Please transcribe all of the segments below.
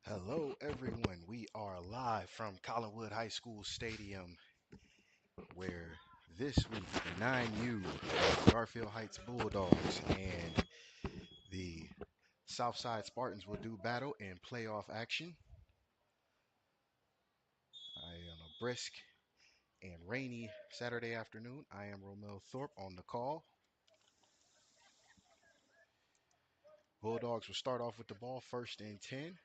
Hello, everyone. We are live from Collinwood High School Stadium, where this week the 9U Garfield Heights Bulldogs and the Southside Spartans will do battle in playoff action. On a brisk and rainy Saturday afternoon, I am Romel Thorpe on the call. Bulldogs will start off with the ball first and 10.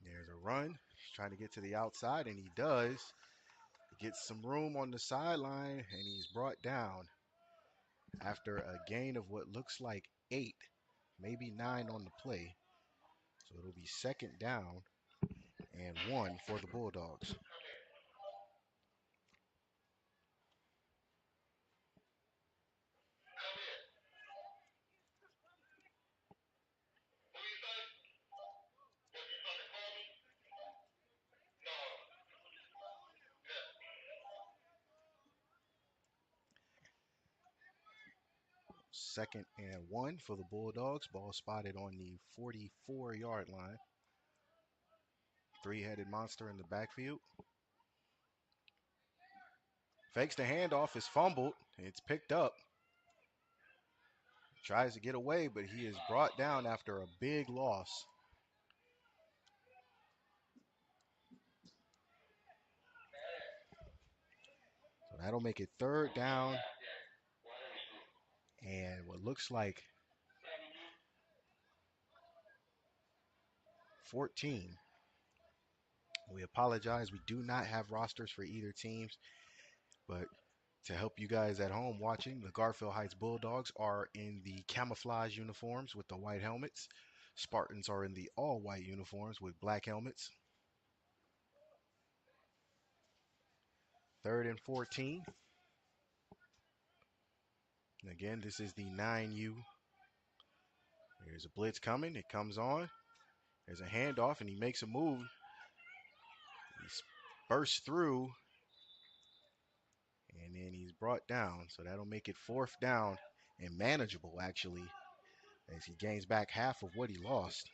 There's a run. He's trying to get to the outside, and he does. He gets some room on the sideline, and he's brought down after a gain of what looks like 8, maybe 9 on the play. So it'll be second down and 1 for the Bulldogs. Second and 1 for the Bulldogs. Ball spotted on the 44-yard line. Three-headed monster in the backfield. Fakes the handoff, is fumbled. It's picked up. Tries to get away, but he is brought down after a big loss. So that'll make it third down and what looks like 14. We apologize. We do not have rosters for either teams, but to help you guys at home watching, the Garfield Heights Bulldogs are in the camouflage uniforms with the white helmets. Spartans are in the all-white uniforms with black helmets. Third and 14. And again, this is the 9U. There's a blitz coming. It comes on. There's a handoff, and he makes a move. He bursts through, and then he's brought down. So that'll make it fourth down and manageable, actually, as he gains back half of what he lost.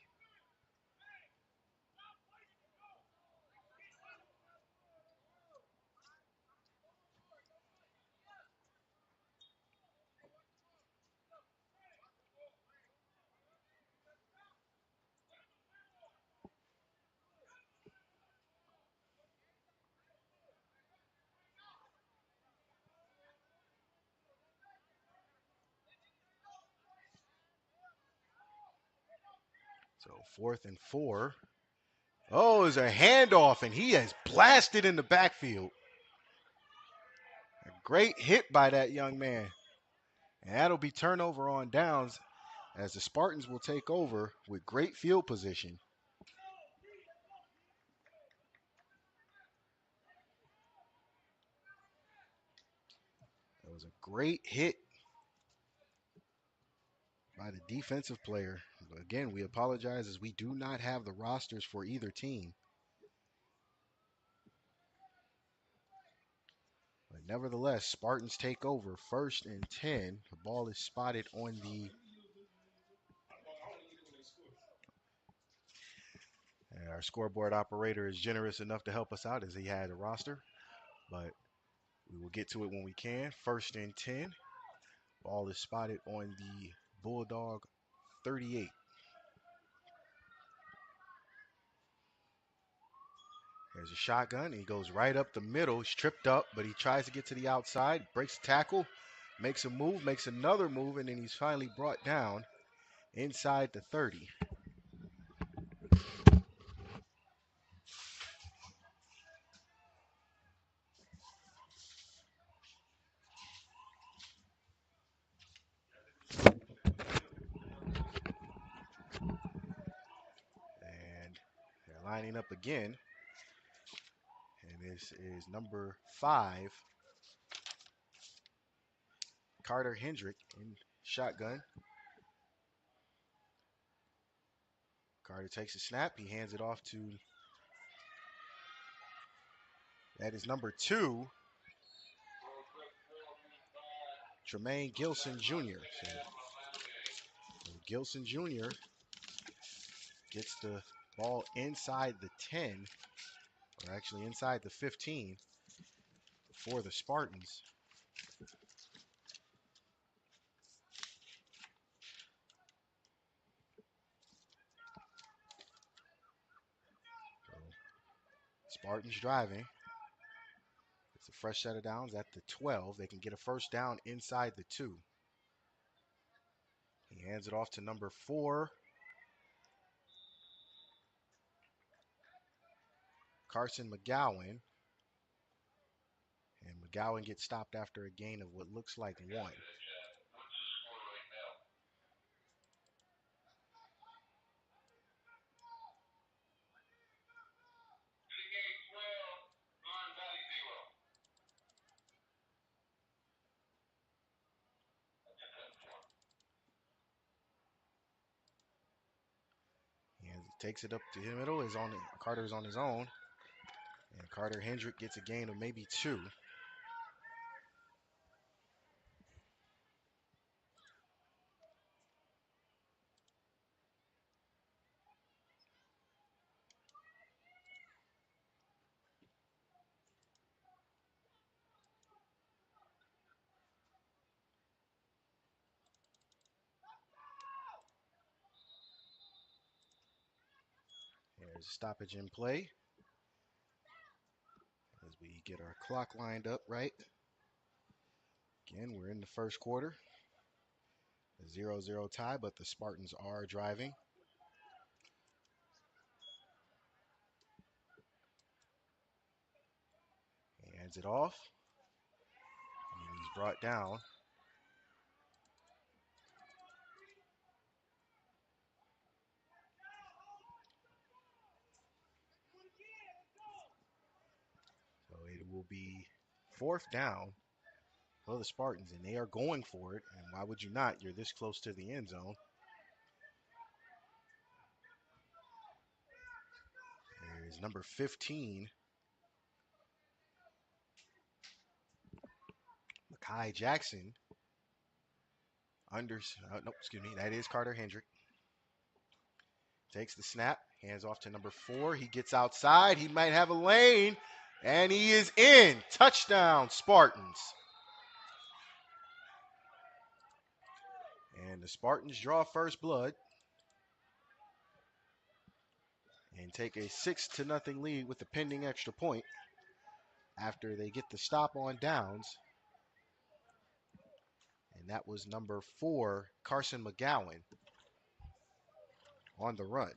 So fourth and 4. Oh, it's a handoff, and he has blasted in the backfield. A great hit by that young man. And that'll be turnover on downs as the Spartans will take over with great field position. That was a great hit by the defensive player. But again, we apologize as we do not have the rosters for either team. But nevertheless, Spartans take over first and 10. The ball is spotted on the our scoreboard operator is generous enough to help us out as he had a roster, but we will get to it when we can. First and 10. Ball is spotted on the Bulldog 38. There's a shotgun. He goes right up the middle. He's tripped up, but he tries to get to the outside, breaks the tackle, makes a move, makes another move, and then he's finally brought down inside the 30. And they're lining up again. And this is number 5, Carter Hendrick in shotgun. Carter takes a snap. He hands it off to, that is number 2, Tremaine Gilson Jr. So Gilson Jr. gets the ball inside the 10, or actually inside the 15 for the Spartans. So Spartans driving. It's a fresh set of downs at the 12. They can get a first down inside the 2. He hands it off to number 4, Carson McGowan. And McGowan gets stopped after a gain of what looks like 1. He takes it up to the middle. Carter's on his own. And Carter Hendrick gets a gain of maybe 2. There's a stoppage in play as we get our clock lined up right. Again, we're in the first quarter. A 0-0 tie, but the Spartans are driving. He hands it off. And he's brought down. So it will be 4th down for the Spartans, and they are going for it. And why would you not? You're this close to the end zone. There's number 15, Mekhi Jackson. No, excuse me, that is Carter Hendrick. Takes the snap, hands off to number 4. He gets outside. He might have a lane, and he is in. Touchdown, Spartans. And the Spartans draw first blood and take a 6-0 lead with the pending extra point after they get the stop on downs. And that was number 4, Carson McGowan, on the run.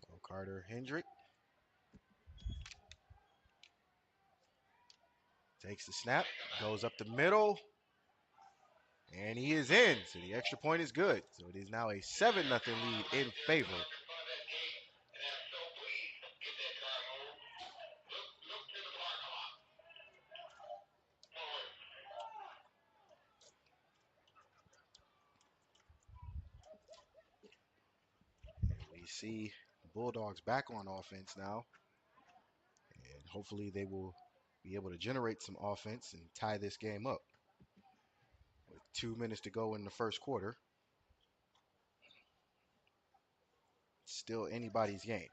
So Carter Hendrick takes the snap, goes up the middle, and he is in. So the extra point is good. So it is now a 7-0 lead in favor. We see Bulldogs back on offense now. And hopefully they will be able to generate some offense and tie this game up. With 2 minutes to go in the first quarter. Still anybody's game.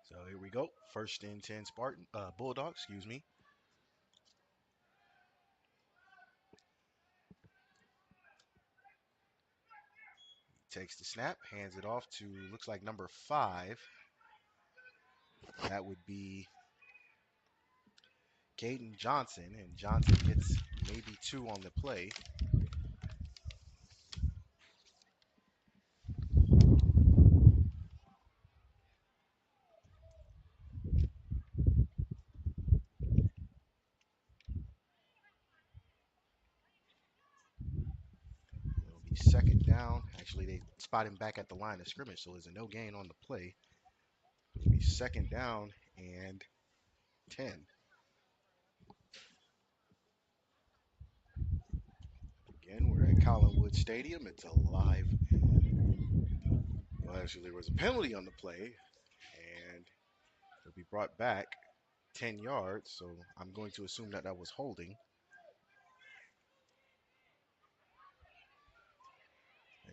So here we go. 1st and 10 Bulldogs, excuse me. He takes the snap, hands it off to, looks like number 5. That would be Caden Johnson, and Johnson gets maybe 2 on the play. It'll be second down. Actually, they spot him back at the line of scrimmage, so there's a no gain on the play. It'll be second down and 10. Again, we're at Collinwood Stadium. It's a live. Well, actually, there was a penalty on the play, and it'll be brought back 10 yards. So I'm going to assume that that was holding.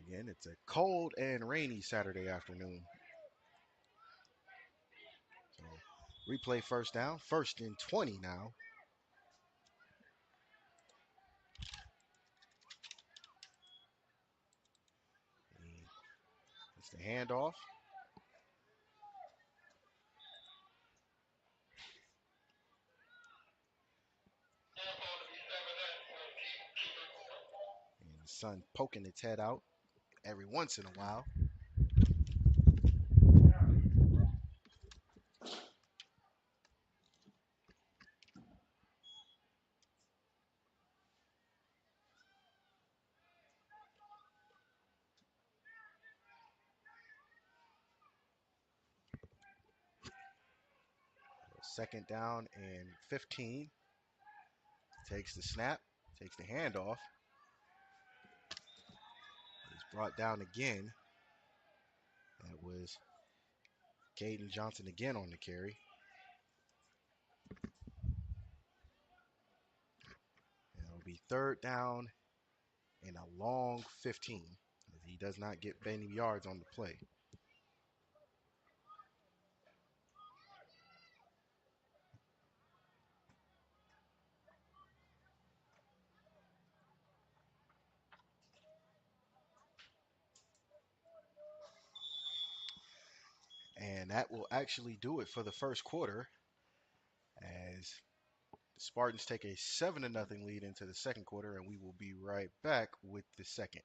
Again, it's a cold and rainy Saturday afternoon. So replay first down, 1st and 20 now. It's the handoff. And the sun poking its head out every once in a while. Second down and 15. Takes the snap, takes the handoff. He's brought down again. That was Caden Johnson again on the carry. And it'll be 3rd down and a long 15. He does not get any yards on the play. And that will actually do it for the first quarter as the Spartans take a 7-0 lead into the second quarter, and we will be right back with the second.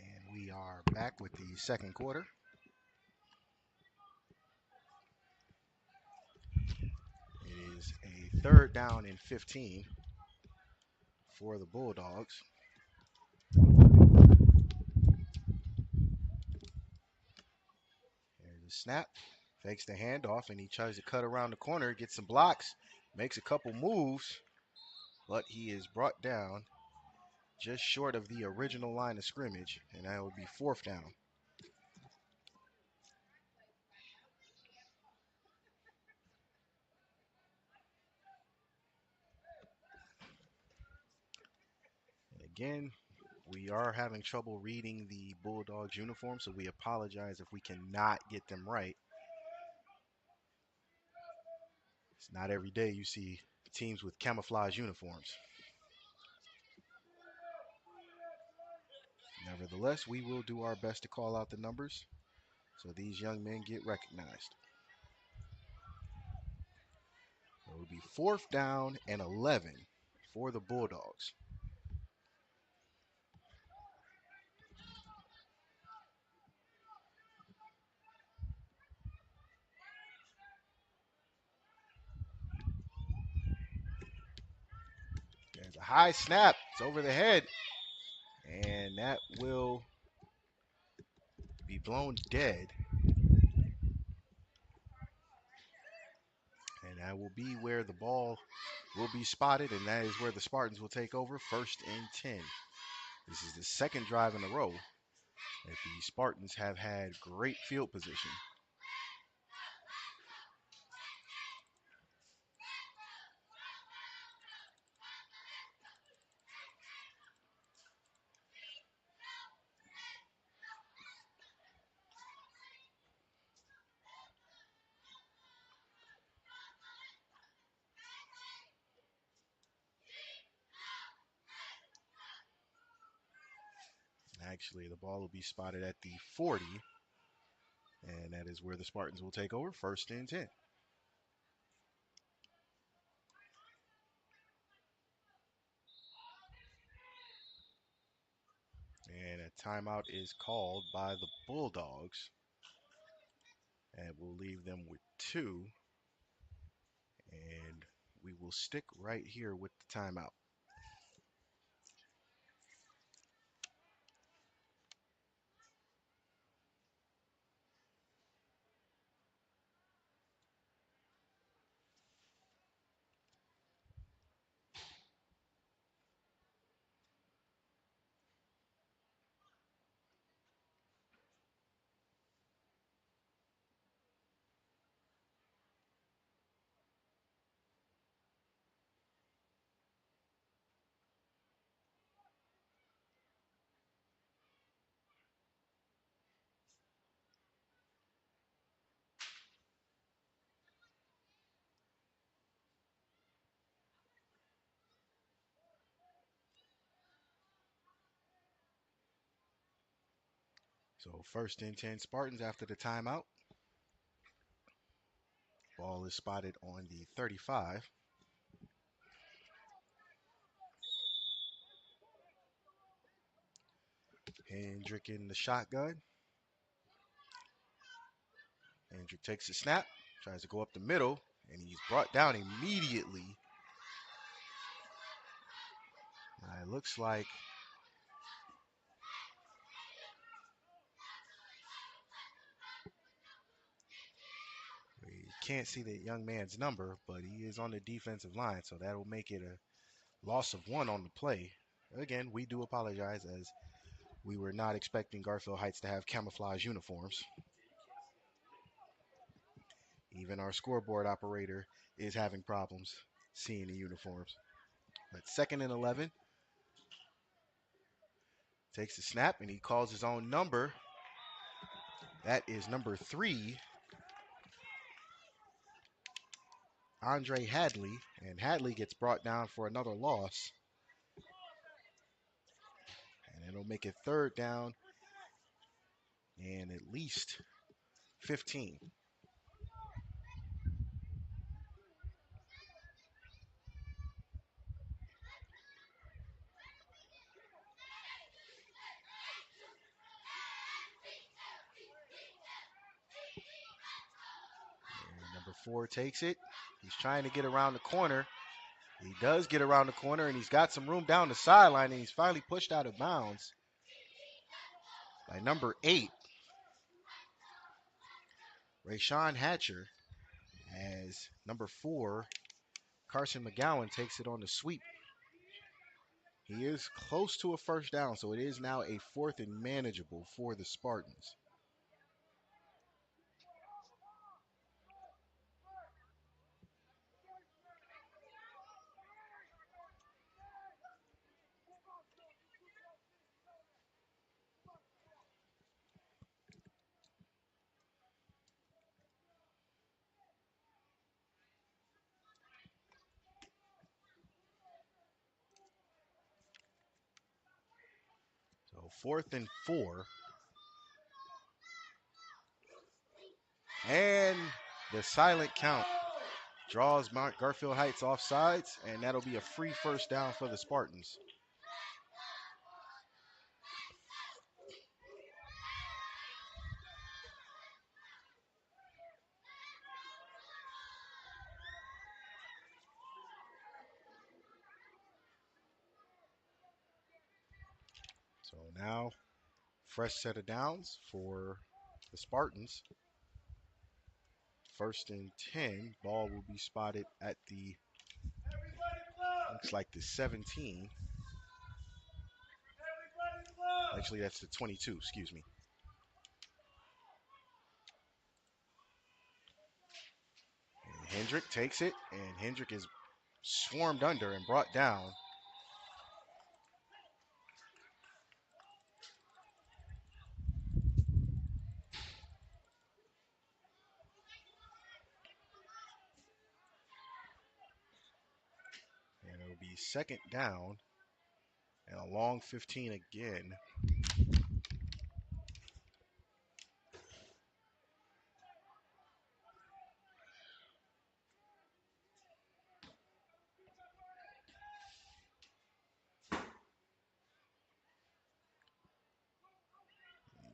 And we are back with the second quarter. It is a 3rd down and 15 for the Bulldogs. There's a snap, fakes the handoff, and he tries to cut around the corner, gets some blocks, makes a couple moves, but he is brought down just short of the original line of scrimmage, and that would be 4th down. And again, we are having trouble reading the Bulldogs uniform, so we apologize if we cannot get them right. It's not every day you see teams with camouflage uniforms. Nevertheless, we will do our best to call out the numbers so these young men get recognized. It will be 4th down and 11 for the Bulldogs. There's a high snap. It's over the head. And that will be blown dead. And that will be where the ball will be spotted, and that is where the Spartans will take over, 1st and 10. This is the 2nd drive in a row that the Spartans have had great field position. Actually, the ball will be spotted at the 40, and that is where the Spartans will take over, 1st and 10. And a timeout is called by the Bulldogs, and we'll leave them with 2, and we will stick right here with the timeout. So 1st and 10 Spartans after the timeout. Ball is spotted on the 35. Hendrick in the shotgun. Hendrick takes the snap, tries to go up the middle, and he's brought down immediately. It looks like we can't see the young man's number, but he is on the defensive line, so that will make it a loss of 1 on the play. Again, we do apologize as we were not expecting Garfield Heights to have camouflage uniforms. Even our scoreboard operator is having problems seeing the uniforms. But 2nd and 11. Takes the snap, and he calls his own number. That is number 3, Andre Hadley, and Hadley gets brought down for another loss. And it'll make it 3rd down and at least 15. And number 4 takes it. He's trying to get around the corner. He does get around the corner, and he's got some room down the sideline, and he's finally pushed out of bounds by number 8, Rayshawn Hatcher, as number 4, Carson McGowan, takes it on the sweep. He is close to a 1st down, so it is now a 4th and manageable for the Spartans. So 4th and 4. And the silent count draws Mount Garfield Heights off sides, and that'll be a free first down for the Spartans. So now, fresh set of downs for the Spartans. 1st and 10. Ball will be spotted at the, looks like the 17. Actually, that's the 22, excuse me. And Hendrick takes it, and Hendrick is swarmed under and brought down. And it'll be 2nd down and a long 15 again.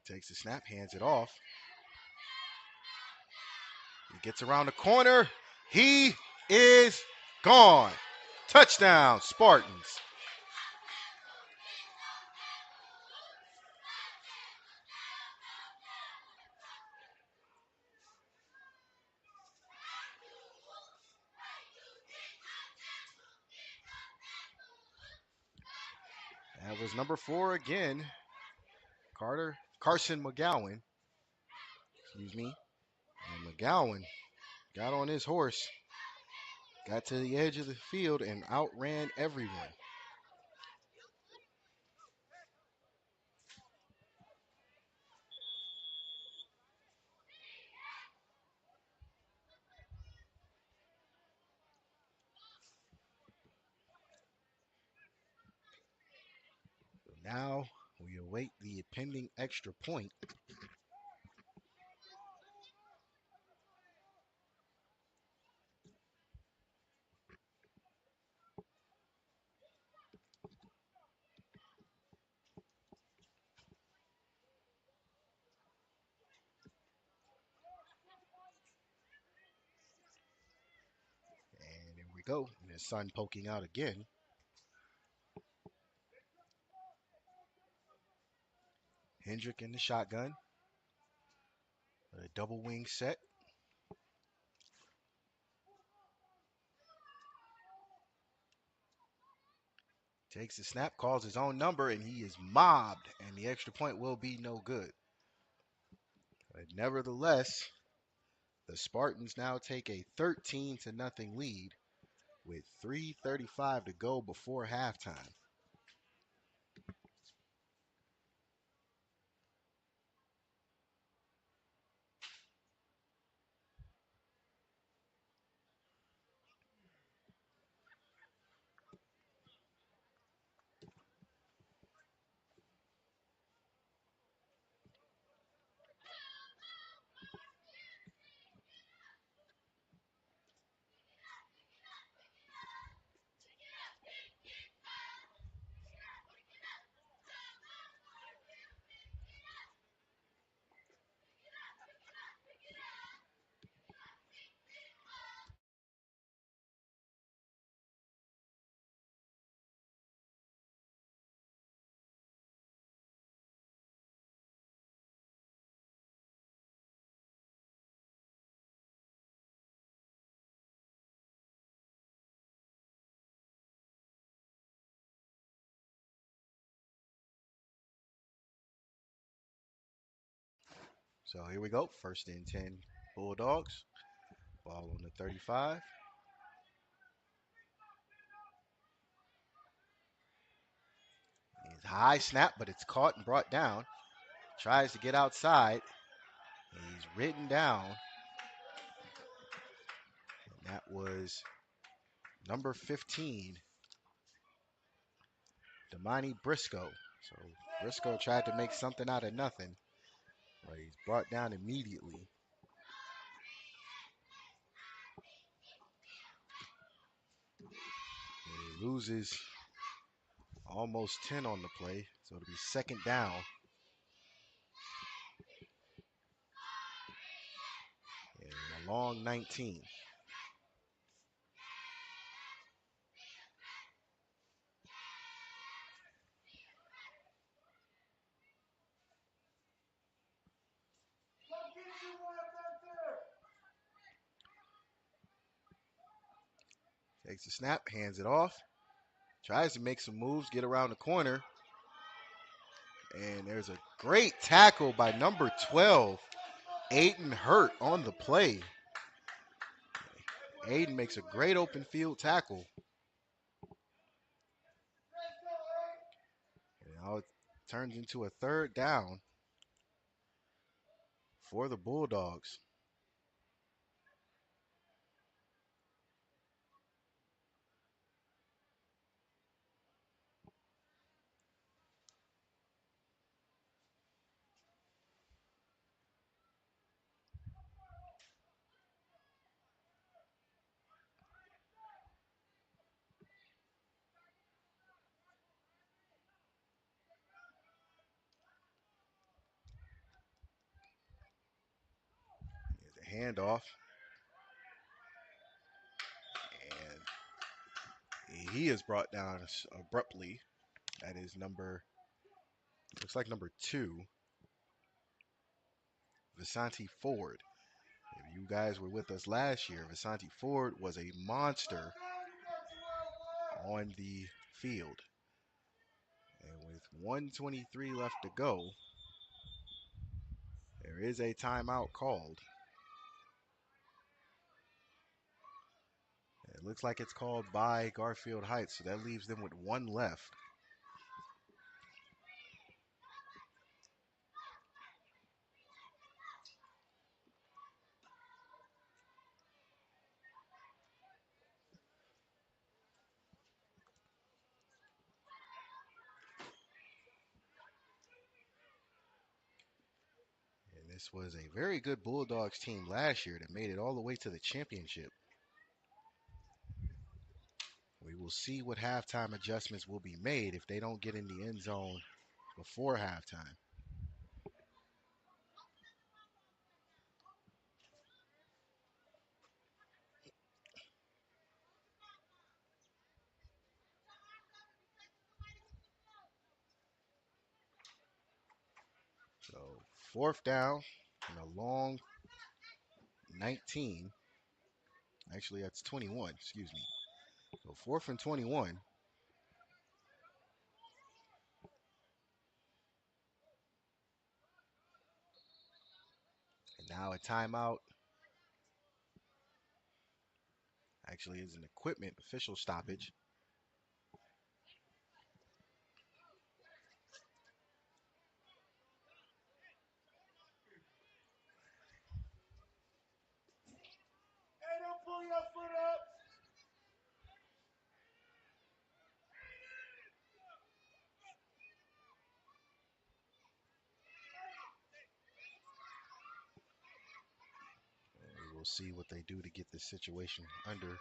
He takes the snap, hands it off. He gets around the corner. He is gone. Touchdown, Spartans. That was number 4 again. Carson McGowan. Excuse me. And McGowan got on his horse, got to the edge of the field, and outran everyone. So now we await the pending extra point. And there we go. And the sun poking out again. Hendrick in the shotgun. A double wing set. Takes the snap, calls his own number, and he is mobbed. And the extra point will be no good. But nevertheless, the Spartans now take a 13-0 lead with 3:35 to go before halftime. So here we go. 1st and 10 Bulldogs. Ball on the 35. It's high snap, but it's caught and brought down. Tries to get outside. He's ridden down. And that was number 15, Damani Briscoe. So Briscoe tried to make something out of nothing, but he's brought down immediately. And he loses almost 10 on the play, so it'll be second down. And a long 19. Takes the snap, hands it off, tries to make some moves, get around the corner. And there's a great tackle by number 12, Aiden Hurt, on the play. Aiden makes a great open field tackle. And now it turns into a third down for the Bulldogs. Here's a handoff. And he is brought down abruptly. That is looks like number 2, Visanti Ford. If you guys were with us last year, Visanti Ford was a monster on the field. And with 1:23 left to go, there is a timeout called. It looks like it's called by Garfield Heights, so that leaves them with 1 left. And this was a very good Bulldogs team last year that made it all the way to the championship. We will see what halftime adjustments will be made if they don't get in the end zone before halftime. So 4th down and a long 19. Actually, that's 21, excuse me. So 4th and 21. And now a timeout. Actually, is an equipment official stoppage. Hey, don't pull your foot up. We will see what they do to get this situation under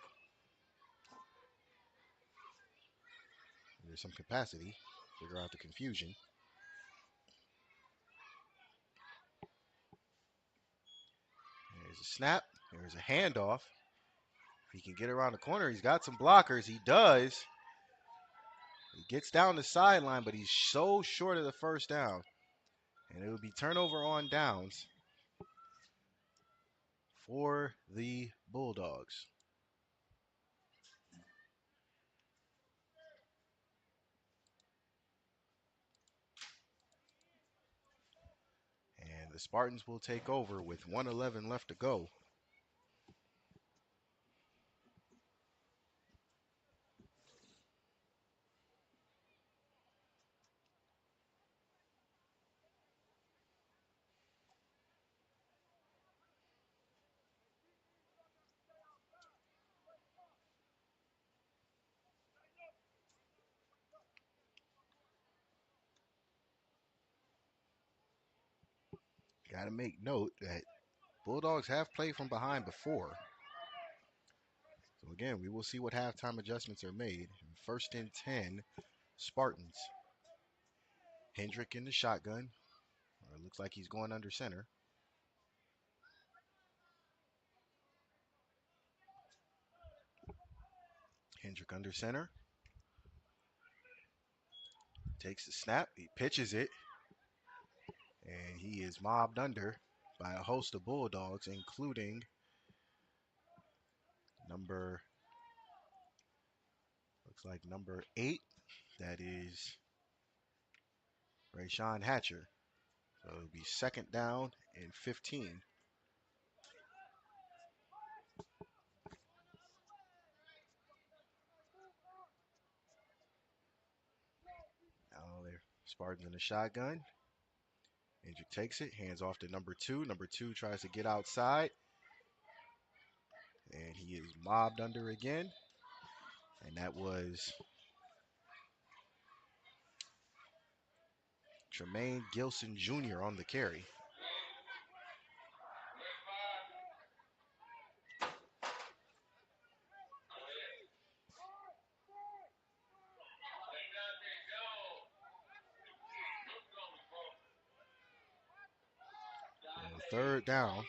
some capacity, figure out the confusion. There's a snap. There's a handoff. If he can get around the corner, he's got some blockers. He does. He gets down the sideline, but he's so short of the first down. And it would be turnover on downs for the Bulldogs. And the Spartans will take over with 1:11 left to go. Got to make note that Bulldogs have played from behind before. So again, we will see what halftime adjustments are made. First and 10, Spartans. Hendrick in the shotgun. Or it looks like he's going under center. Hendrick under center. Takes the snap. He pitches it. And he is mobbed under by a host of Bulldogs, including number, looks like number 8. That is Rayshawn Hatcher. So it'll be second down and 15. Now they're Spartans in the shotgun. Hendrick takes it, hands off to number 2. Number 2 tries to get outside, and he is mobbed under again. And that was Tremaine Gilson Jr. on the carry. And third down.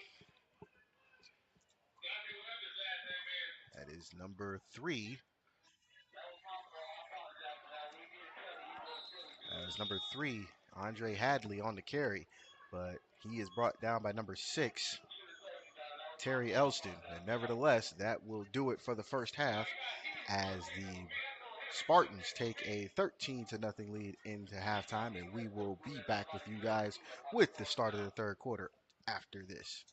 That is number 3. That is number 3, Andre Hadley on the carry, but he is brought down by number 6, Terry Elston. And nevertheless, that will do it for the first half as the Spartans take a 13-0 lead into halftime, and we will be back with you guys with the start of the third quarter after this.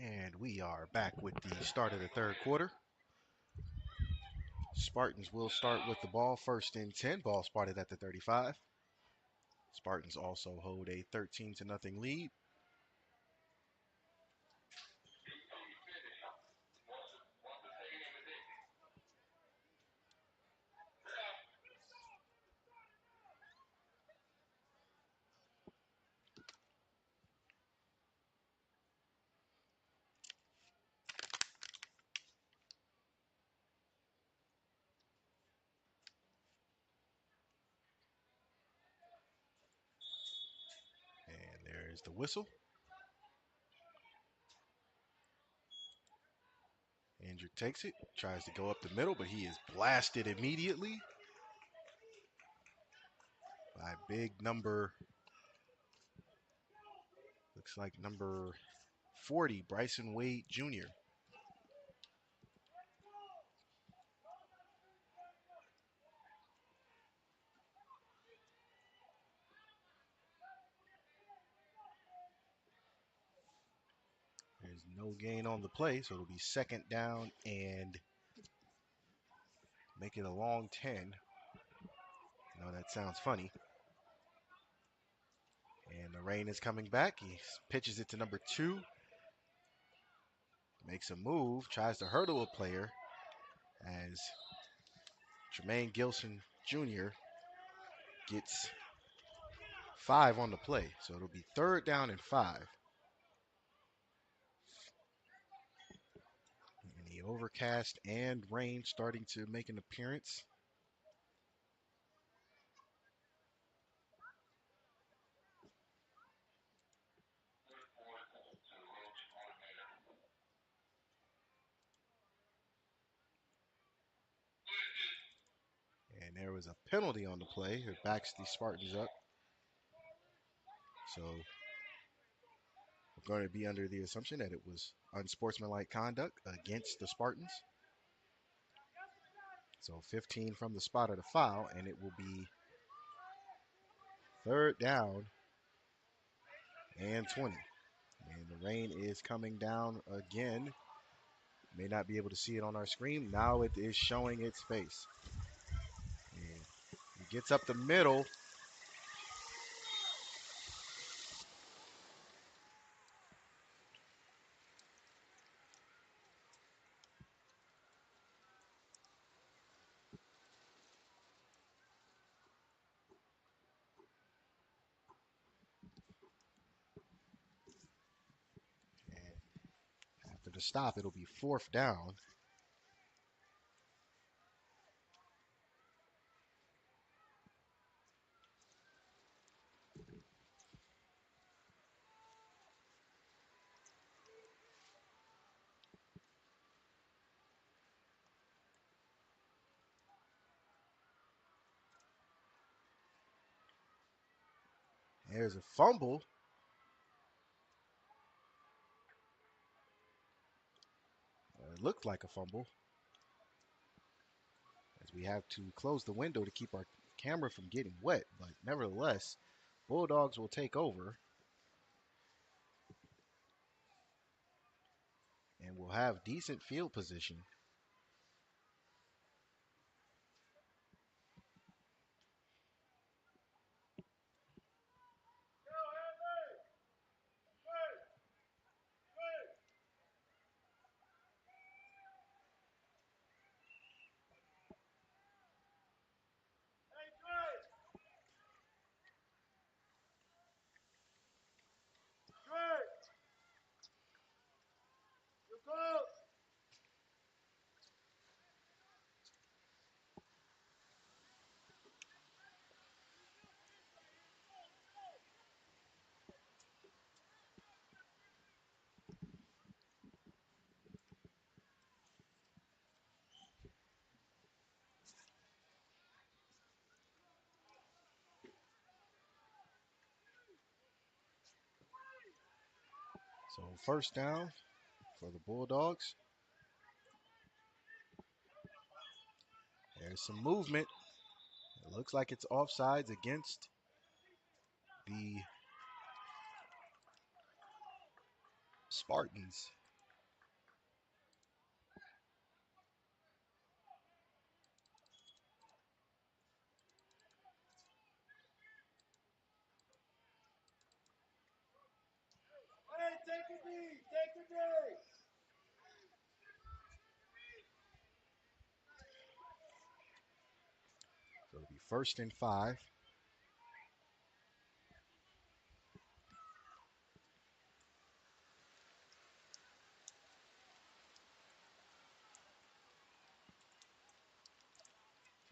And we are back with the start of the third quarter. Spartans will start with the ball first and 10. Ball spotted at the 35. Spartans also hold a 13 to nothing lead. And there's the whistle. Andrew takes it, tries to go up the middle, but he is blasted immediately by big number, looks like number 40, Bryson Wade Jr. There's no gain on the play, so it'll be second down and make it a long 10. I know that sounds funny. And the rain is coming back. He pitches it to number 2. Makes a move, tries to hurdle a player as Jermaine Gilson Jr. gets 5 on the play. So it'll be third down and 5. And the overcast and rain starting to make an appearance. And there was a penalty on the play. It backs the Spartans up. So we're going to be under the assumption that it was unsportsmanlike conduct against the Spartans. So 15 from the spot of the foul, and it will be third down and 20. And the rain is coming down again. May not be able to see it on our screen. Now it is showing its face. And he gets up the middle. And after the stop, it'll be fourth down. There's a fumble. It looked like a fumble, as we have to close the window to keep our camera from getting wet. But nevertheless, Bulldogs will take over and will have decent field position. So first down for the Bulldogs. There's some movement. It looks like it's offsides against the Spartans. First and 5.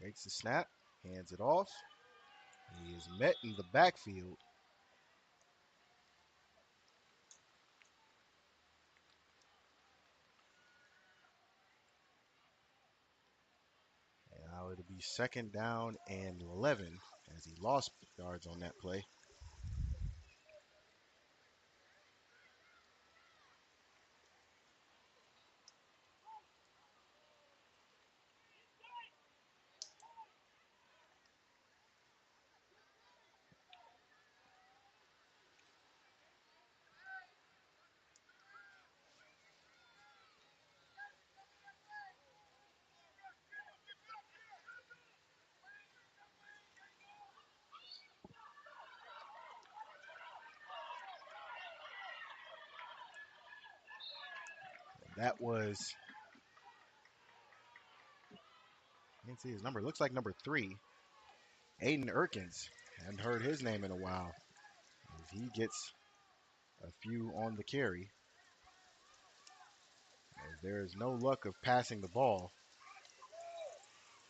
Takes the snap, hands it off. He is met in the backfield. And now it'll be second down and 11 as he lost yards on that play. That was, I can't see his number. It looks like number 3, Aiden Erkins. Hadn't heard his name in a while. As he gets a few on the carry. As there is no luck of passing the ball.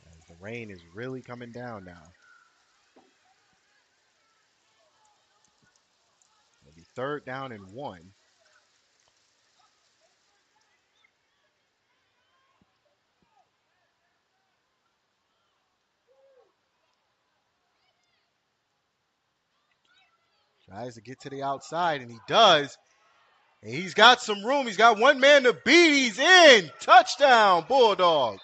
As the rain is really coming down now. It'll be third down and 1. Tries to get to the outside, and he does. And he's got some room. He's got one man to beat. He's in. Touchdown, Bulldogs.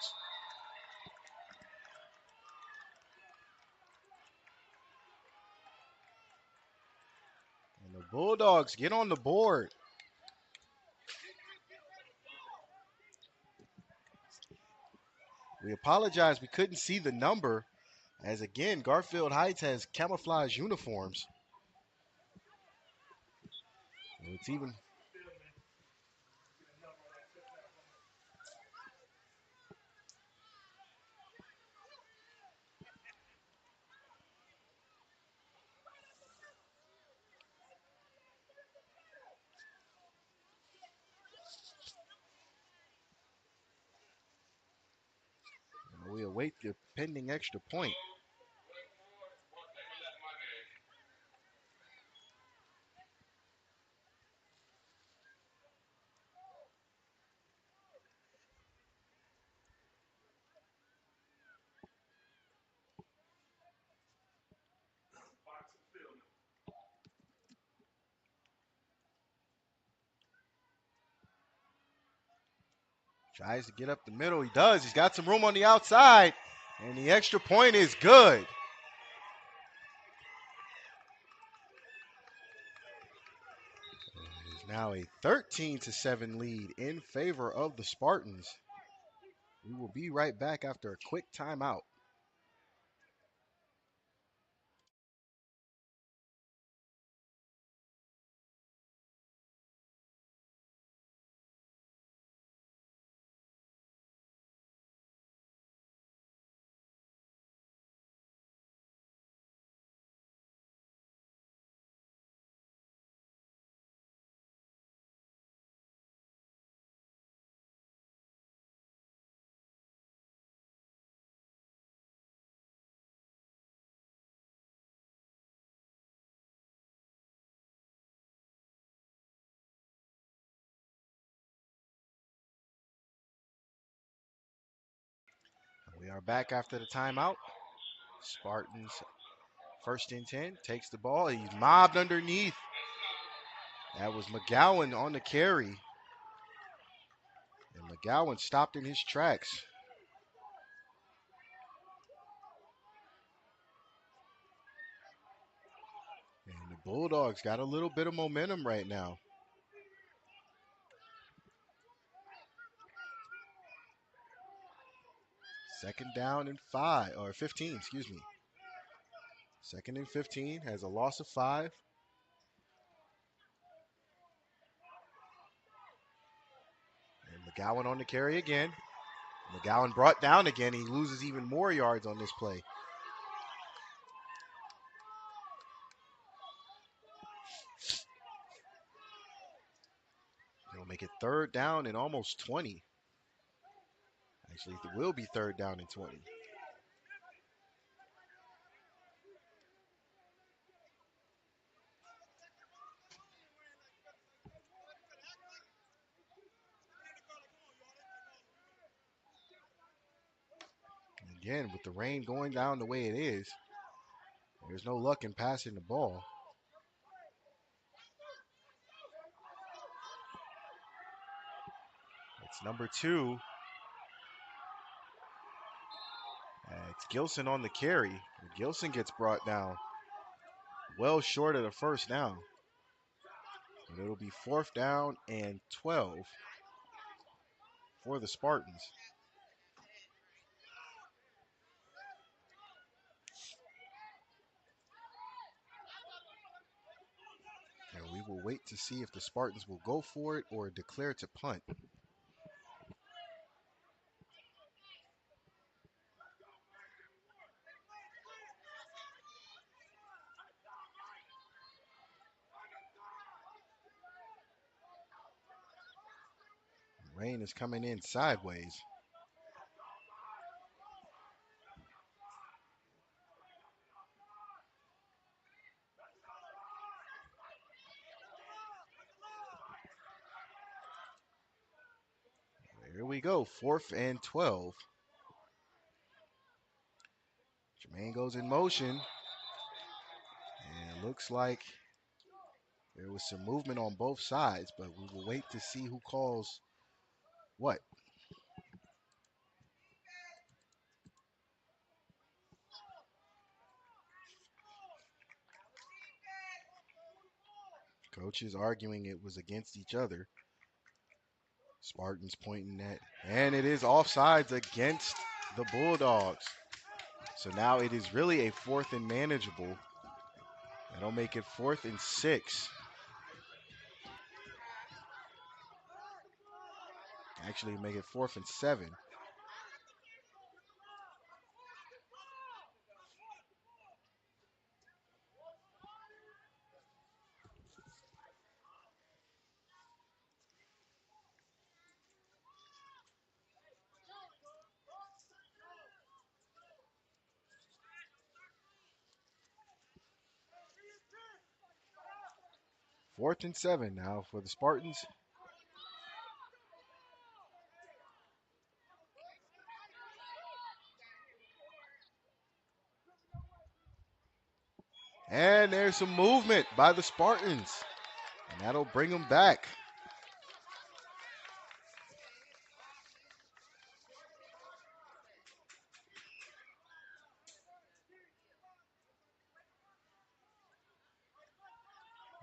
And the Bulldogs get on the board. We apologize. We couldn't see the number. As again, Garfield Heights has camouflage uniforms. It's even. We await the pending extra point. Tries to get up the middle. He does. He's got some room on the outside. And the extra point is good. It is now a 13-7 lead in favor of the Spartans. We will be right back after a quick timeout. We are back after the timeout. Spartans first and 10, takes the ball. He's mobbed underneath. That was McGowan on the carry. And McGowan stopped in his tracks. And the Bulldogs got a little bit of momentum right now. Second down and 5, or 15, excuse me. Second and 15, has a loss of 5. And McGowan on the carry again. McGowan brought down again. He loses even more yards on this play. Make it third down and almost 20. Actually, it will be third down and 20. Again, with the rain going down the way it is, there's no luck in passing the ball. It's number 2. It's Gilson on the carry. Gilson gets brought down well short of the first down. And it'll be fourth down and 12 for the Spartans. And we will wait to see if the Spartans will go for it or declare to punt. Rain is coming in sideways. Here we go, fourth and 12. Jermaine goes in motion. And it looks like there was some movement on both sides, but we will wait to see who calls what. Coaches arguing it was against each other. Spartans pointing at, and it is offsides against the Bulldogs. So now it is really a fourth and manageable. That'll make it fourth and 6. Actually, make it fourth and 7. Fourth and 7 now for the Spartans. And there's some movement by the Spartans. And that'll bring them back.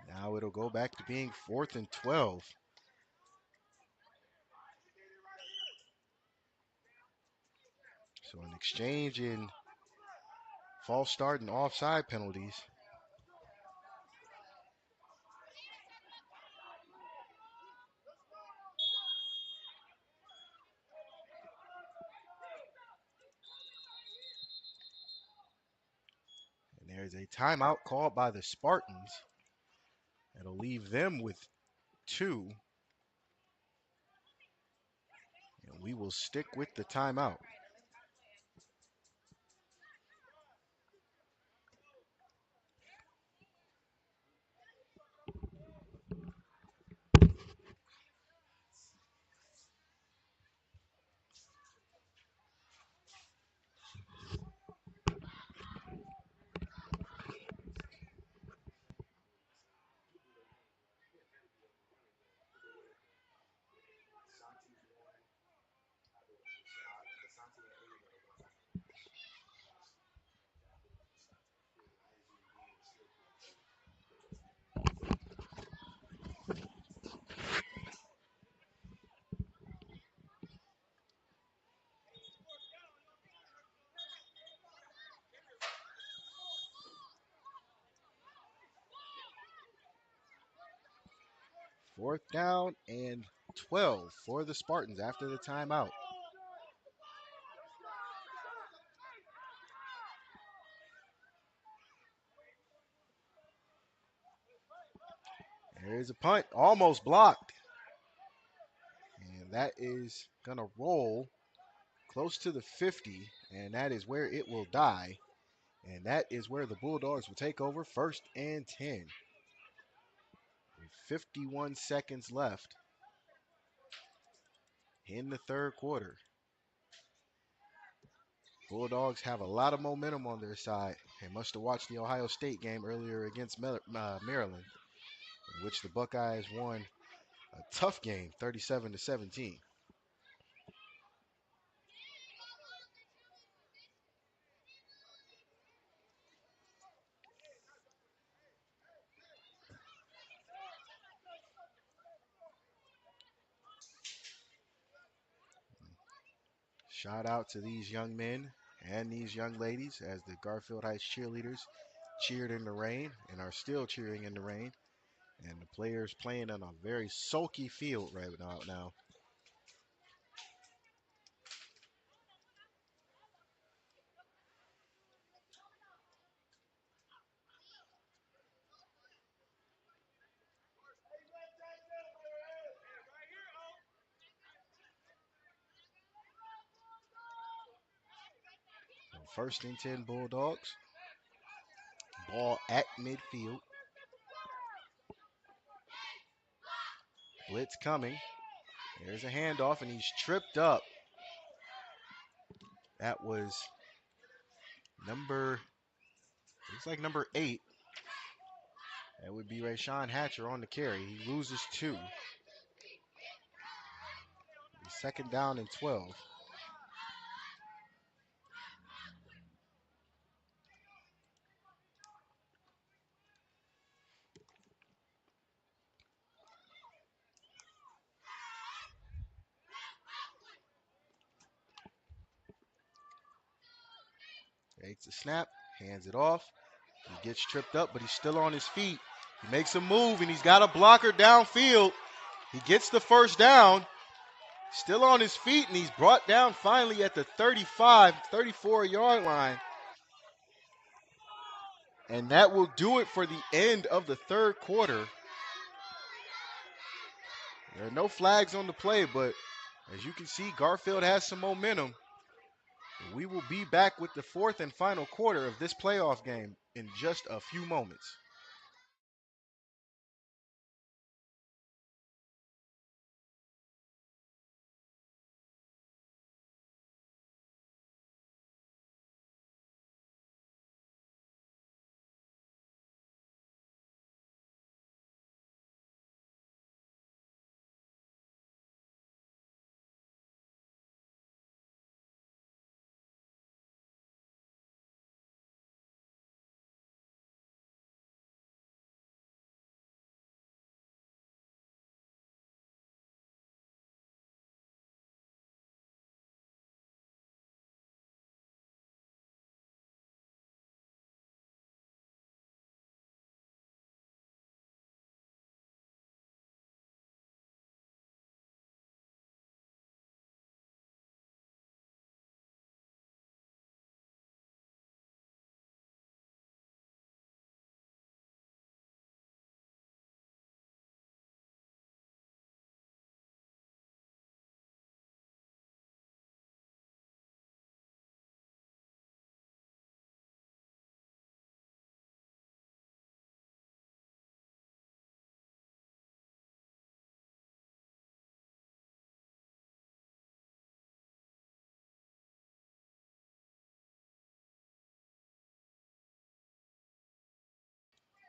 Now it'll go back to being fourth and 12. So an exchange in false start and offside penalties. And there's a timeout called by the Spartans. It'll leave them with 2. And we will stick with the timeout. Fourth down and 12 for the Spartans after the timeout. There's a punt, almost blocked. And that is going to roll close to the 50, and that is where it will die. And that is where the Bulldogs will take over, 1st and 10. With 51 seconds left in the third quarter. Bulldogs have a lot of momentum on their side. They must have watched the Ohio State game earlier against Maryland, in which the Buckeyes won a tough game, 37-17. Shout out to these young men and these young ladies as the Garfield Heights cheerleaders cheered in the rain and are still cheering in the rain. And the players playing on a very sulky field right now. So 1st and 10 Bulldogs. Ball at midfield. Blitz coming. There's a handoff, and he's tripped up. That was looks like number 8. That would be Rayshawn Hatcher on the carry. He loses 2. 2nd down and 12. Takes the snap, hands it off. He gets tripped up, but he's still on his feet. He makes a move, and he's got a blocker downfield. He gets the 1st down, still on his feet, and he's brought down finally at the 35, 34-yard line. And that will do it for the end of the third quarter. There are no flags on the play, but as you can see, Garfield has some momentum. We will be back with the 4th and final quarter of this playoff game in just a few moments.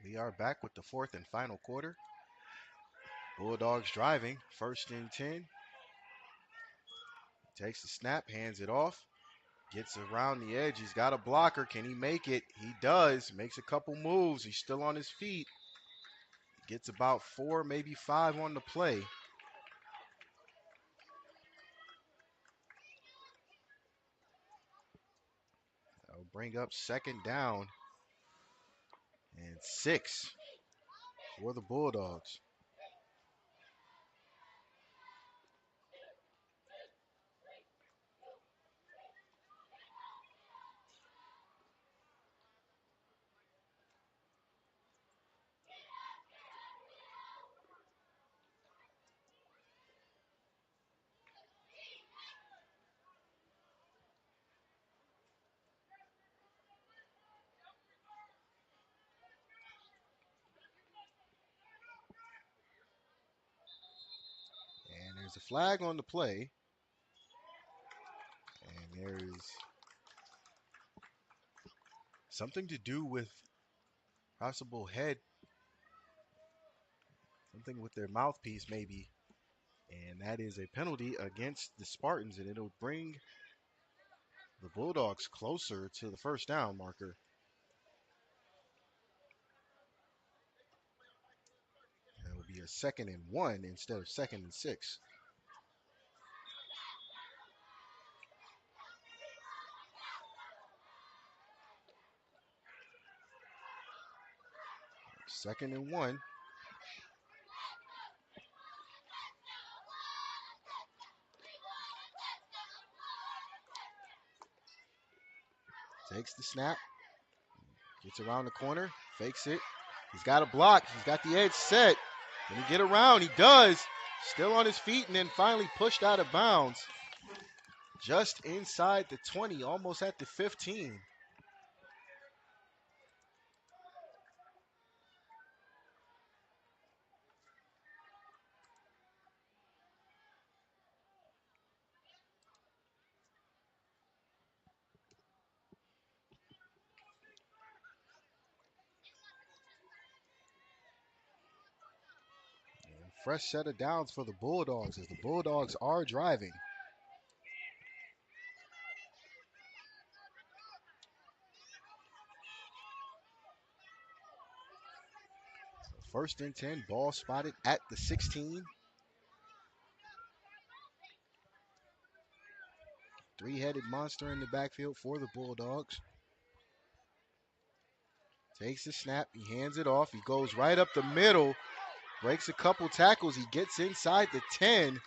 We are back with the 4th and final quarter. Bulldogs driving, 1st and 10. Takes the snap, hands it off, gets around the edge. He's got a blocker. Can he make it? He does. Makes a couple moves. He's still on his feet. Gets about 4, maybe 5 on the play. That'll bring up 2nd down and 6 for the Bulldogs. There's a flag on the play, and there's something to do with possible head, something with their mouthpiece maybe, and that is a penalty against the Spartans, and it'll bring the Bulldogs closer to the first down marker. It will be a 2nd and 1 instead of 2nd and 6. Second and 1. Takes the snap, gets around the corner, fakes it. He's got a block. He's got the edge set. Can he get around? He does. Still on his feet and then finally pushed out of bounds. Just inside the 20, almost at the 15. And fresh set of downs for the Bulldogs as the Bulldogs are driving. 1st and 10, ball spotted at the 16. Three-headed monster in the backfield for the Bulldogs. Takes the snap, he hands it off, he goes right up the middle, breaks a couple tackles, he gets inside the 10.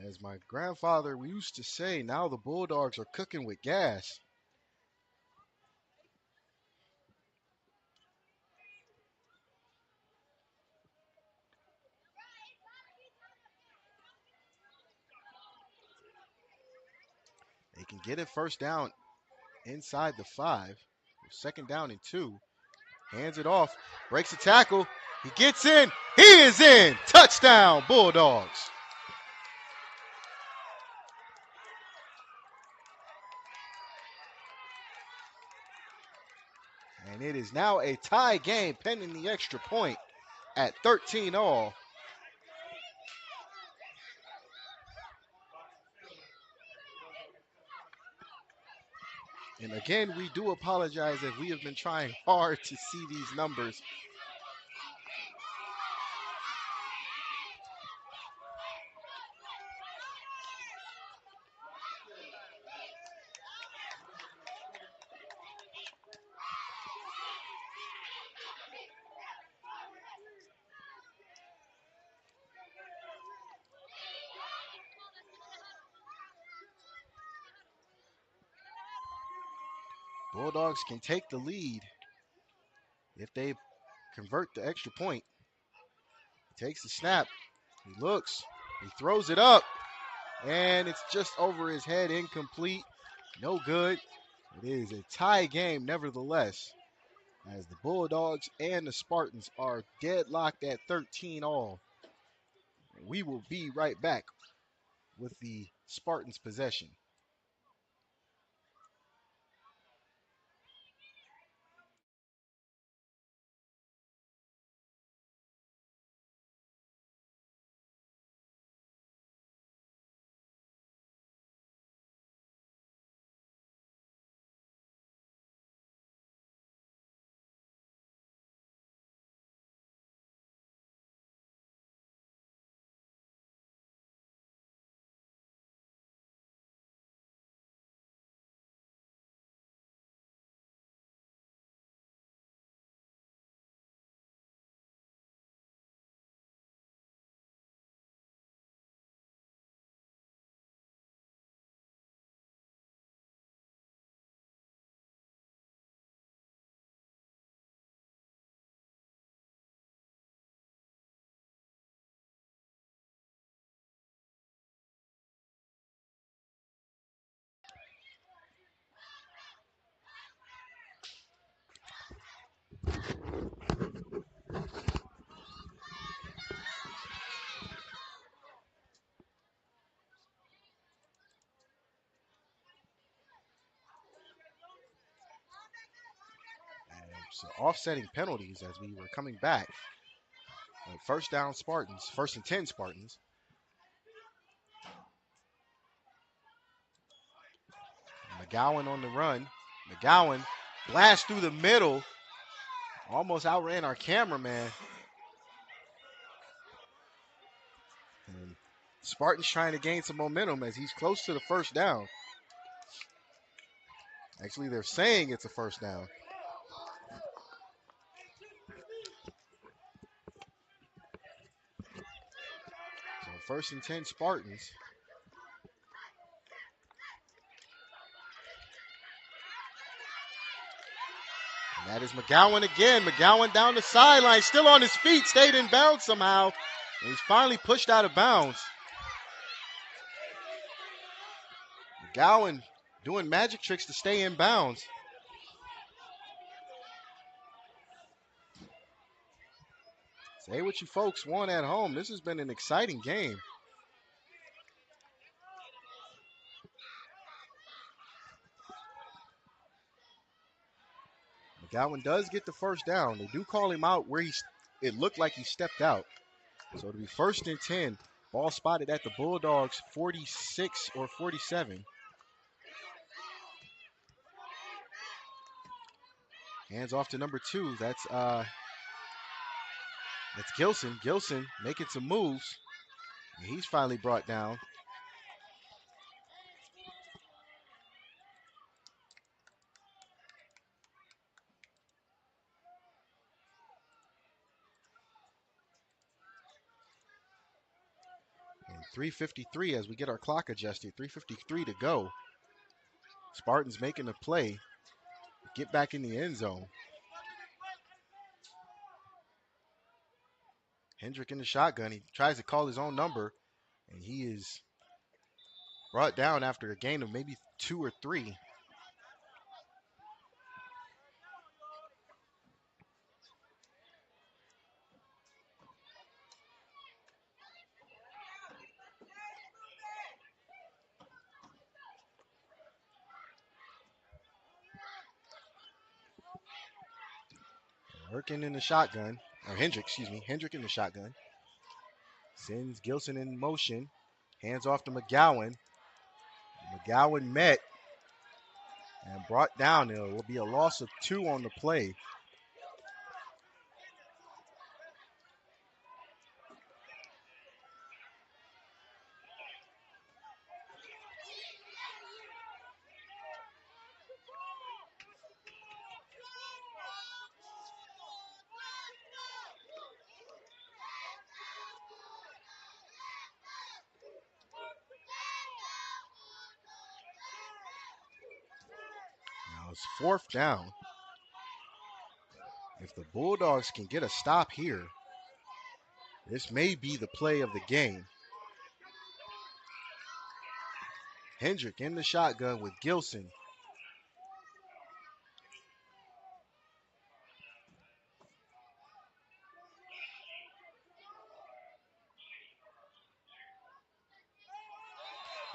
As my grandfather used to say, now the Bulldogs are cooking with gas. They can get it first down inside the 5. 2nd down and 2. Hands it off, breaks a tackle, he gets in, he is in! Touchdown, Bulldogs! And it is now a tie game pending the extra point at 13 all. And again, we do apologize that we have been trying hard to see these numbers. Bulldogs can take the lead if they convert the extra point. He takes the snap, he looks, he throws it up, and it's just over his head, incomplete, no good. It is a tie game nevertheless, as the Bulldogs and the Spartans are deadlocked at 13 all. We will be right back with the Spartans' possession. So offsetting penalties as we were coming back. First down Spartans, 1st and 10 Spartans. McGowan on the run. McGowan blast through the middle. Almost outran our cameraman. And Spartans trying to gain some momentum as he's close to the first down. Actually, they're saying it's a first down. So 1st and 10 Spartans. And that is McGowan again. McGowan down the sideline, still on his feet, stayed in bounds somehow. And he's finally pushed out of bounds. McGowan doing magic tricks to stay in bounds. Say what you folks want at home. This has been an exciting game. McGowan does get the first down. They do call him out where it looked like he stepped out. So it'll be 1st and 10. Ball spotted at the Bulldogs 46 or 47. Hands off to number 2. That's Gilson. Gilson making some moves. And he's finally brought down. And 3:53 as we get our clock adjusted. 3:53 to go. Spartans making a play. Get back in the end zone. Hendrick in the shotgun. He tries to call his own number. And he is brought down after a gain of maybe 2 or 3. Working in the shotgun. Or Hendrick, excuse me. Hendrick in the shotgun. Sends Gilson in motion. Hands off to McGowan. McGowan met and brought down. It will be a loss of 2 on the play. Now it's 4th down. If the Bulldogs can get a stop here, this may be the play of the game. Hendrick in the shotgun with Gilson.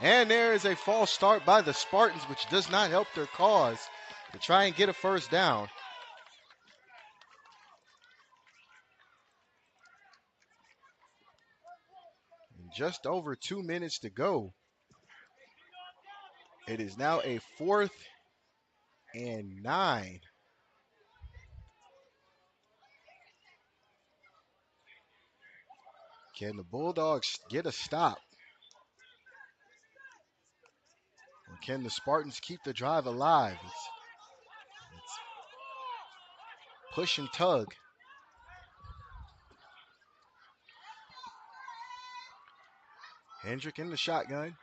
And there is a false start by the Spartans, which does not help their cause to try and get a first down. And just over 2 minutes to go. It is now a 4th and 9. Can the Bulldogs get a stop? Or can the Spartans keep the drive alive? It's push and tug. Hendrick in the shotgun.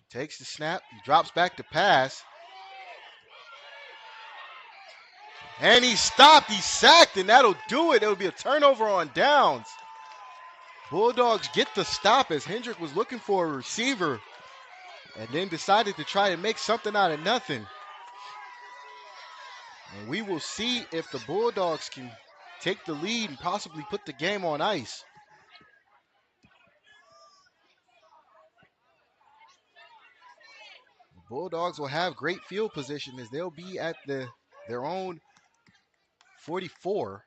Takes the snap. He drops back to pass. And he stopped. He sacked, and that'll do it. It'll be a turnover on downs. Bulldogs get the stop as Hendrick was looking for a receiver and then decided to try to make something out of nothing. And we will see if the Bulldogs can take the lead and possibly put the game on ice. Bulldogs will have great field position as they'll be at their own 44.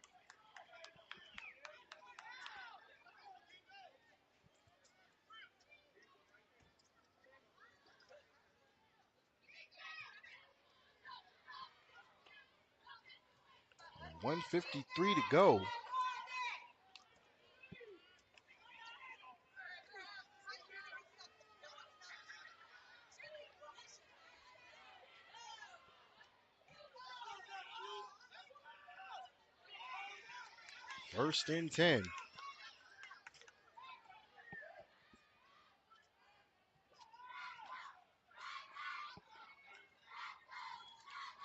And 1:53 to go. First and 10.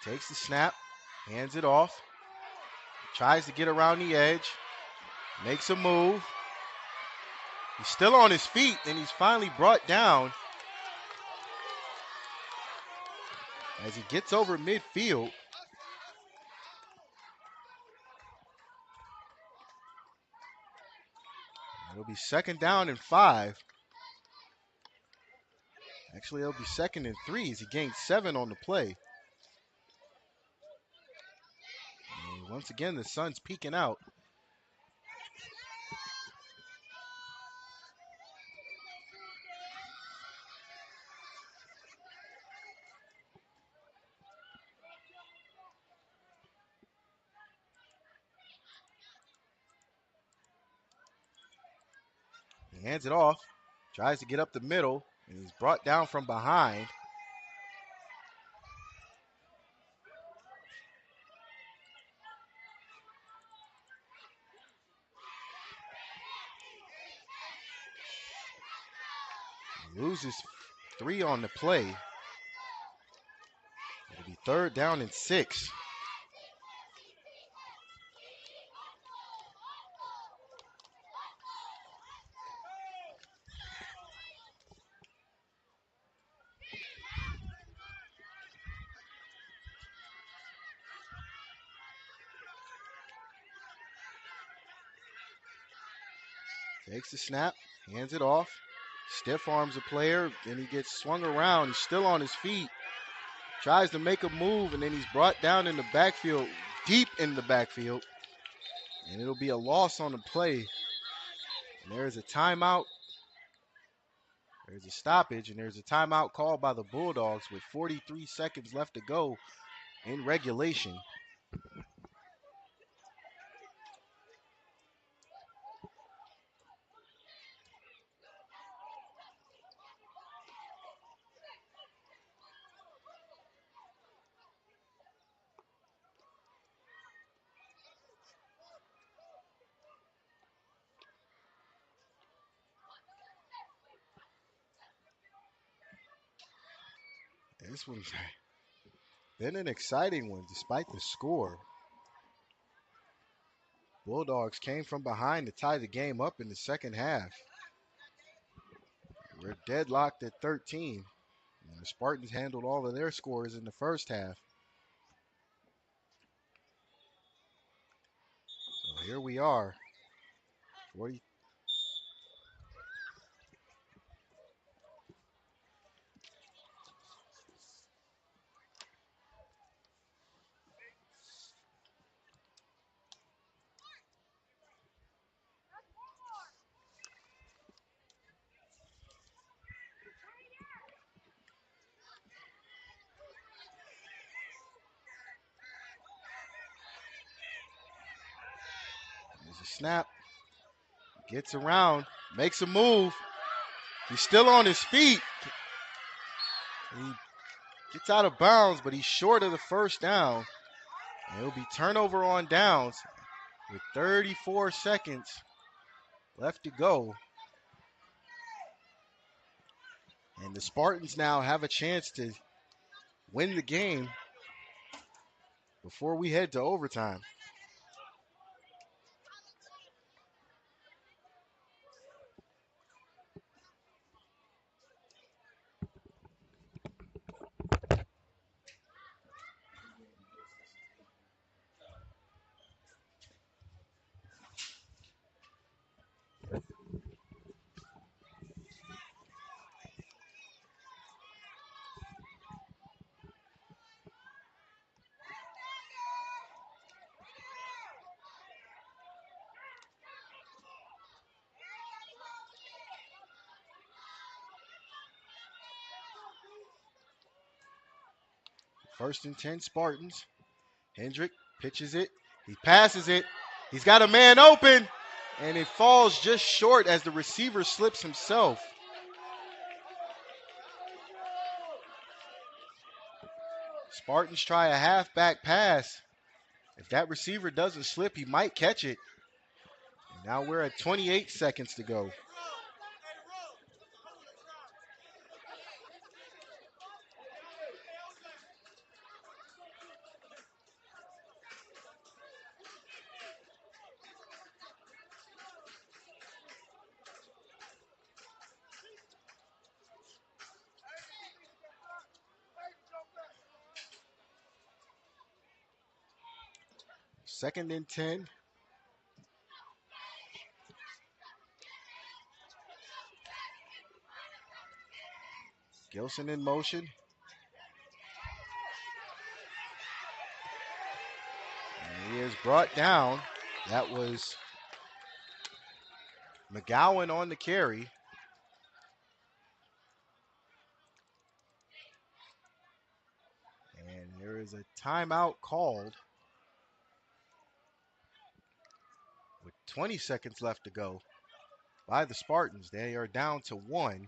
Takes the snap, hands it off, tries to get around the edge, makes a move. He's still on his feet, and he's finally brought down as he gets over midfield. It'll be second down and 5. Actually, it'll be second and 3 as he gained 7 on the play. And once again, the sun's peeking out. He hands it off, tries to get up the middle, and he's brought down from behind. He loses 3 on the play. It'll be third down and 6. Takes the snap, hands it off, stiff arms a player, then he gets swung around. He's still on his feet, tries to make a move, and then he's brought down in the backfield, deep in the backfield. And it'll be a loss on the play. And there's a timeout. There's a stoppage, and there's a timeout called by the Bulldogs with 43 seconds left to go in regulation. This one's been an exciting one despite the score. Bulldogs came from behind to tie the game up in the second half. We're deadlocked at 13. And the Spartans handled all of their scores in the first half. So here we are. 40. There's a snap. Gets around, makes a move. He's still on his feet. He gets out of bounds, but he's short of the first down. And it'll be turnover on downs with 34 seconds left to go. And the Spartans now have a chance to win the game before we head to overtime. First and 10 Spartans. Hendrick pitches it. He passes it. He's got a man open. And it falls just short as the receiver slips himself. Spartans try a halfback pass. If that receiver doesn't slip, he might catch it. And now we're at 28 seconds to go. Second and 10. Gilson in motion. And he is brought down. That was McGowan on the carry. And there is a timeout called with 20 seconds left to go by the Spartans. They are down to one.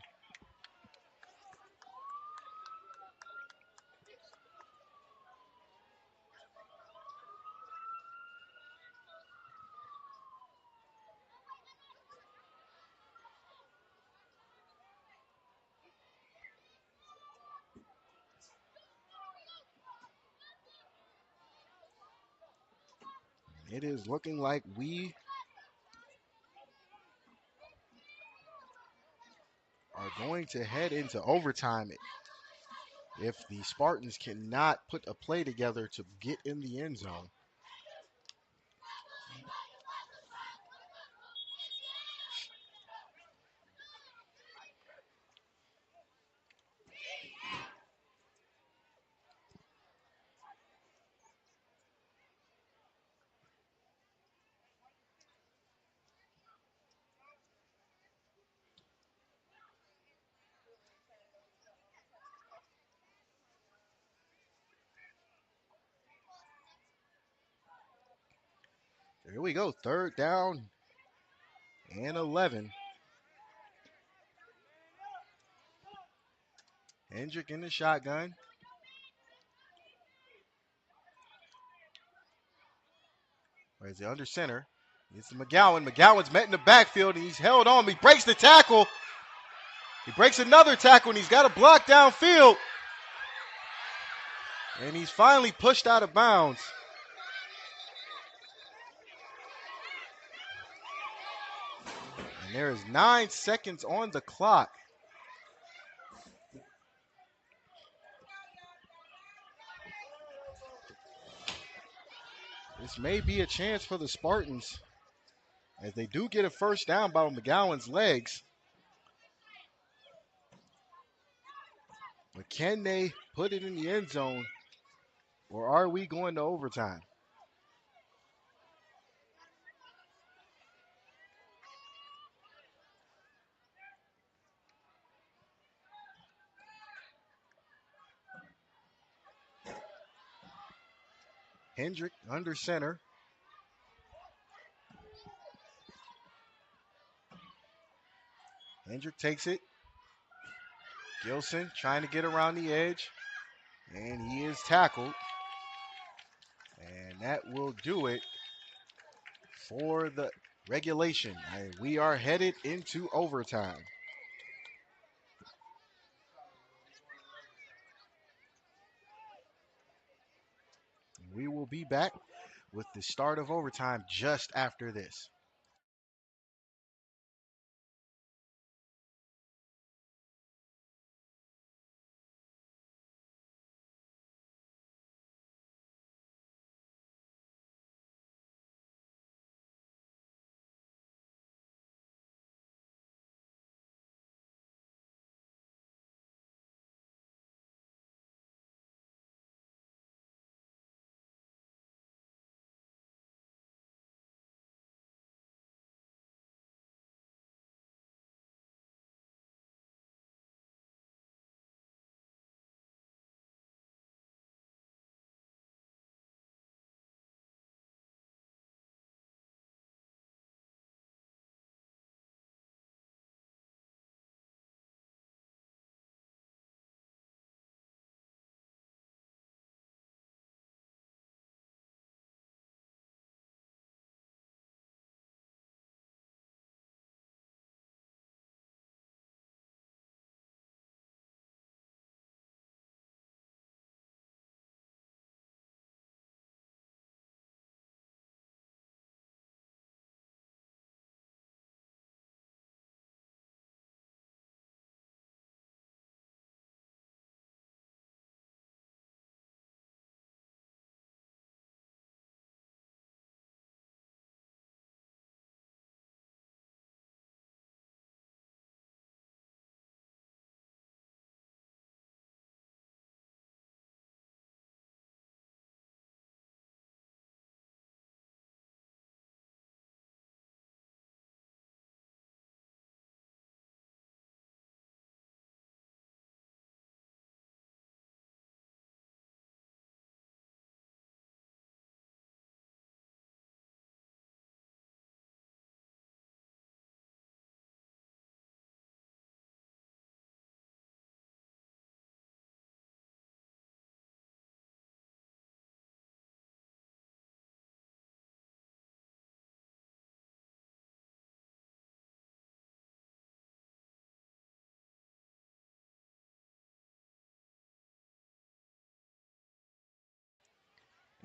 It is looking like we are going to head into overtime if the Spartans cannot put a play together to get in the end zone. Here we go, third down and 11. Hendrick in the shotgun. Where's the under center? It's McGowan. McGowan's met in the backfield and he's held on. He breaks the tackle. He breaks another tackle and he's got a block downfield. And he's finally pushed out of bounds. And there is 9 seconds on the clock. This may be a chance for the Spartans as they do get a first down by McGowan's legs. But can they put it in the end zone or are we going to overtime? Hendrick under center. Hendrick takes it. Gilson trying to get around the edge. And he is tackled. And that will do it for the regulation. And we are headed into overtime. We will be back with the start of overtime just after this.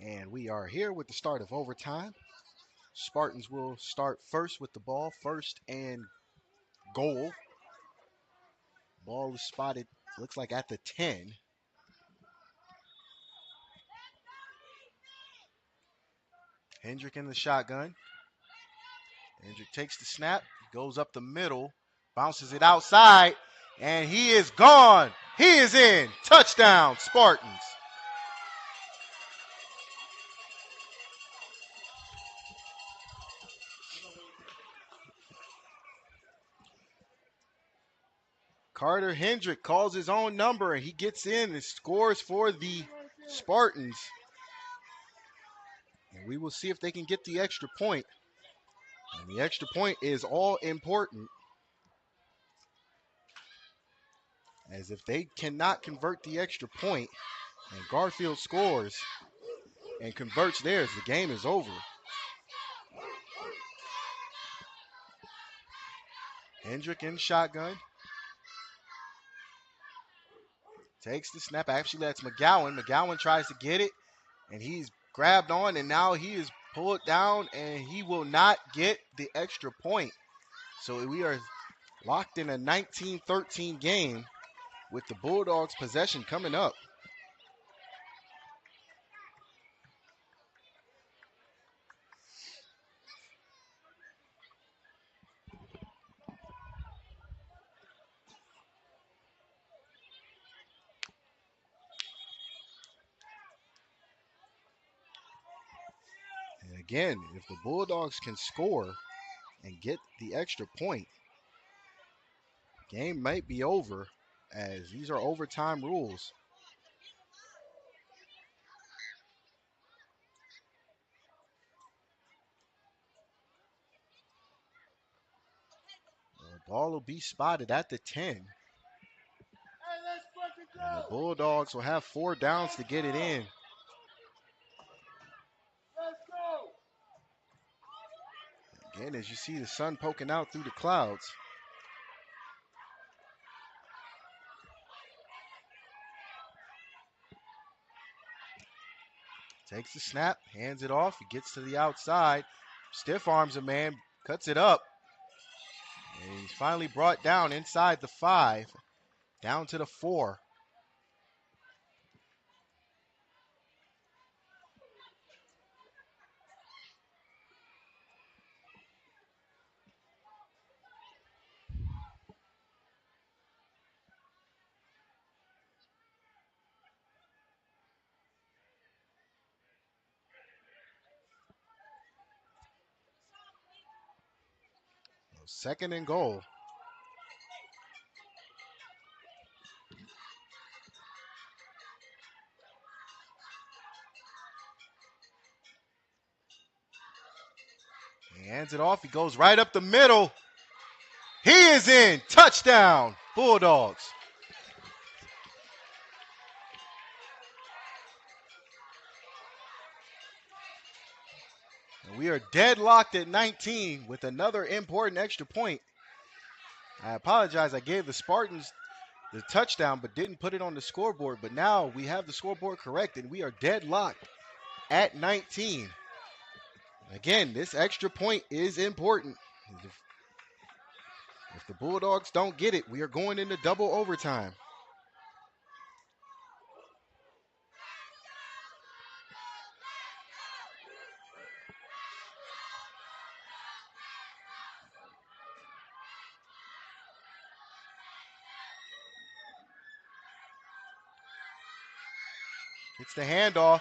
And we are here with the start of overtime. Spartans will start first with the ball, first and goal. Ball is spotted, looks like at the 10. Hendrick in the shotgun. Hendrick takes the snap, goes up the middle, bounces it outside, and he is gone. He is in. Touchdown, Spartans. Carter Hendrick calls his own number, and he gets in and scores for the Spartans. And we will see if they can get the extra point. And the extra point is all important, as if they cannot convert the extra point and Garfield scores and converts theirs, the game is over. Hendrick in shotgun. Takes the snap. Actually, that's McGowan. McGowan tries to get it, and he's grabbed on, and now he is pulled down, and he will not get the extra point. So we are locked in a 19-13 game with the Bulldogs' possession coming up. And again, if the Bulldogs can score and get the extra point, game might be over, as these are overtime rules. The ball will be spotted at the 10. And the Bulldogs will have 4 downs to get it in. Again, as you see the sun poking out through the clouds. Takes the snap, hands it off. He gets to the outside. Stiff arms a man, cuts it up. And he's finally brought down inside the 5, down to the 4. Second and goal. He hands it off. He goes right up the middle. He is in. Touchdown, Bulldogs. And we are deadlocked at 19 with another important extra point. I apologize. I gave the Spartans the touchdown but didn't put it on the scoreboard. But now we have the scoreboard correct, and we are deadlocked at 19. Again, this extra point is important. If the Bulldogs don't get it, we are going into double overtime. Gets the handoff.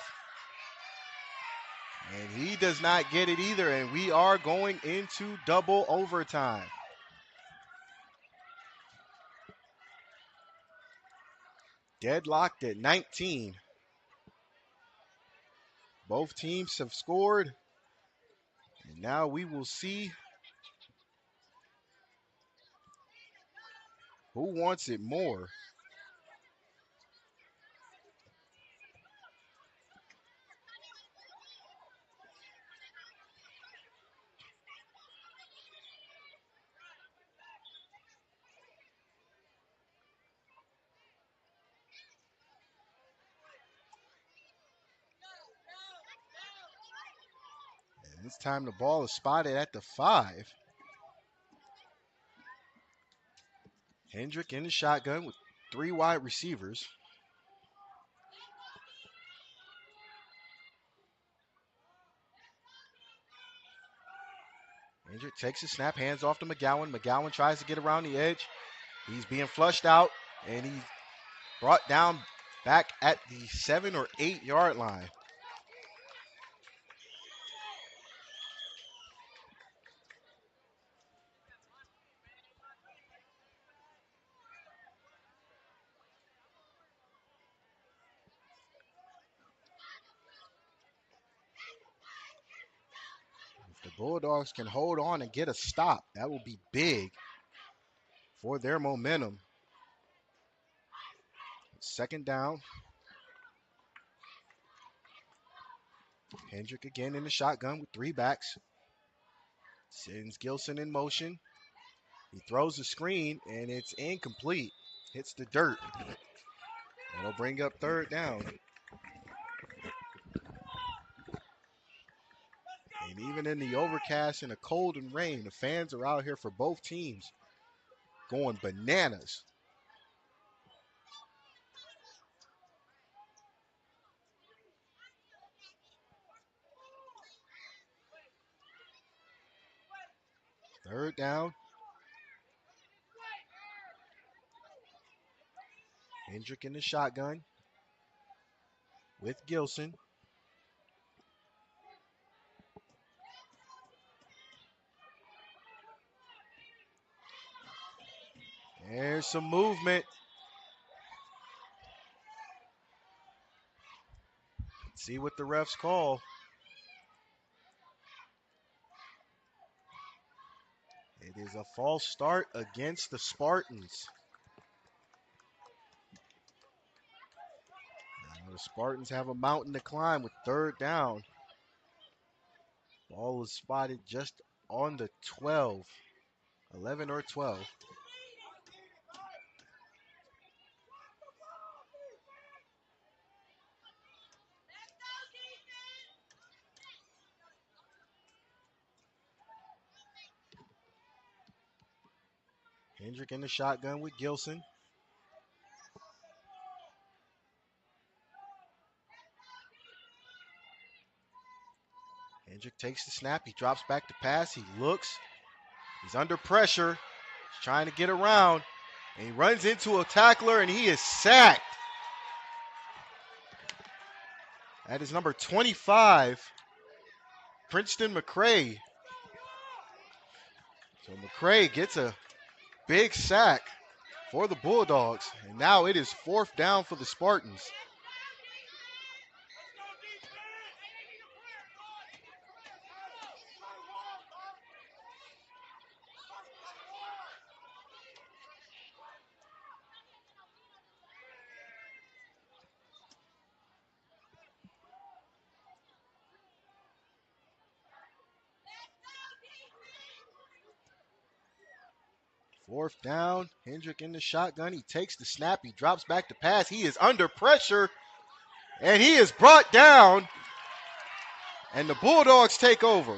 And he does not get it either, and we are going into double overtime. Deadlocked at 19. Both teams have scored, and now we will see who wants it more. This time the ball is spotted at the 5. Hendrick in the shotgun with 3 wide receivers. Hendrick takes a snap, hands off to McGowan. McGowan tries to get around the edge. He's being flushed out, and he's brought down back at the 7 or 8 yard line. If the Bulldogs can hold on and get a stop, that will be big for their momentum. Second down. Hendrick again in the shotgun with 3 backs. Sends Gilson in motion. He throws the screen, and it's incomplete. Hits the dirt. That'll bring up third down. And even in the overcast and the cold and rain, the fans are out here for both teams going bananas. Third down. Hendrick in the shotgun with Gilson. There's some movement. See what the refs call. It is a false start against the Spartans. Now the Spartans have a mountain to climb with third down. Ball was spotted just on the 12, 11 or 12. Hendrick in the shotgun with Gilson. Hendrick takes the snap. He drops back to pass. He looks. He's under pressure. He's trying to get around. And he runs into a tackler, and he is sacked. That is number 25, Princeton McCray. So McCray gets a big sack for the Bulldogs. And now it is fourth down for the Spartans. Fourth down, Hendrick in the shotgun. He takes the snap. He drops back to pass. He is under pressure, and he is brought down, and the Bulldogs take over.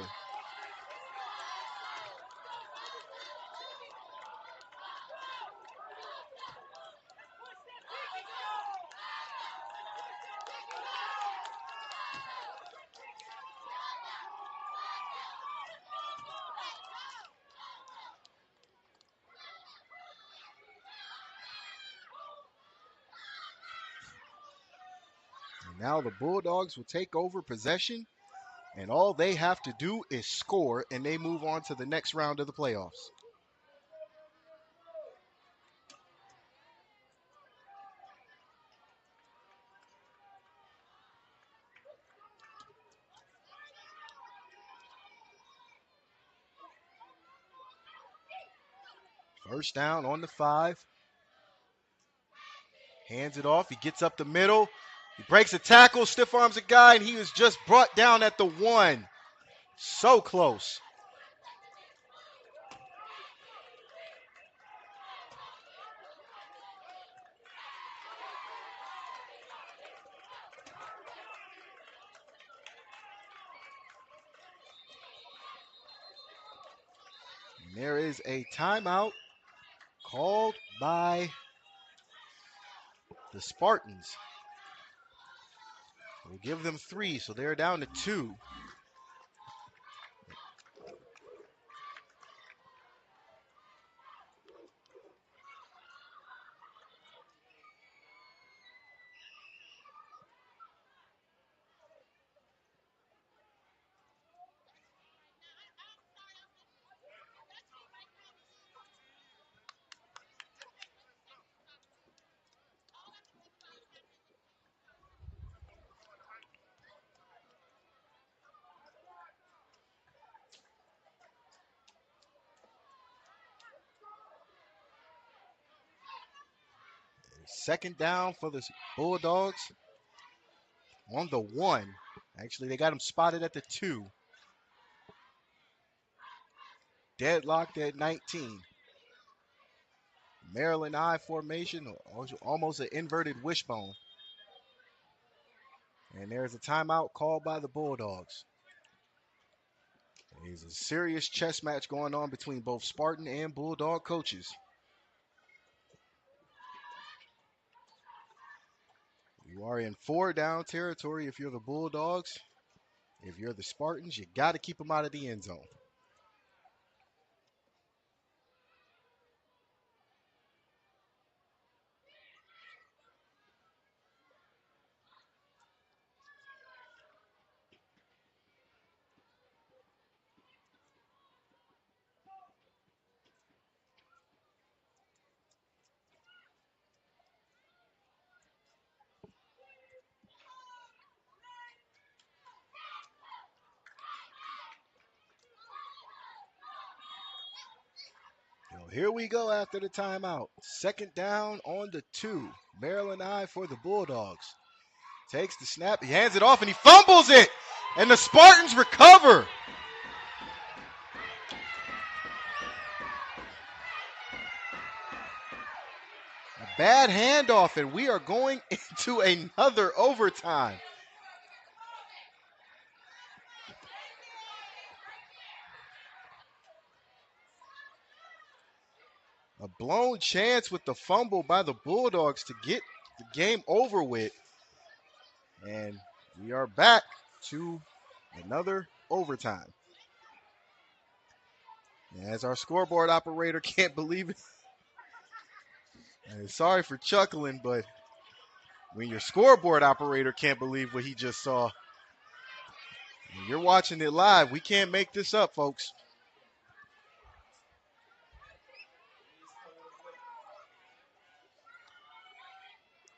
And now the Bulldogs will take over possession, and all they have to do is score, and they move on to the next round of the playoffs. First down on the 5. Hands it off. He gets up the middle. He breaks a tackle, stiff arms a guy, and he was just brought down at the 1. So close. And there is a timeout called by the Spartans. We'll give them 3, so they're down to 2. Second down for the Bulldogs on the 1. Actually, they got him spotted at the 2. Deadlocked at 19. Maryland I formation, almost an inverted wishbone. And there's a timeout called by the Bulldogs. There's a serious chess match going on between both Spartan and Bulldog coaches. You are in 4-down territory if you're the Bulldogs. If you're the Spartans, you got to keep them out of the end zone. So here we go after the timeout. Second down on the 2. Maryland I for the Bulldogs. Takes the snap, he hands it off, and he fumbles it. And the Spartans recover. A bad handoff, and we are going into another overtime. A blown chance with the fumble by the Bulldogs to get the game over with. And we are back to another overtime. As our scoreboard operator can't believe it. And sorry for chuckling, but when your scoreboard operator can't believe what he just saw, and you're watching it live, we can't make this up, folks.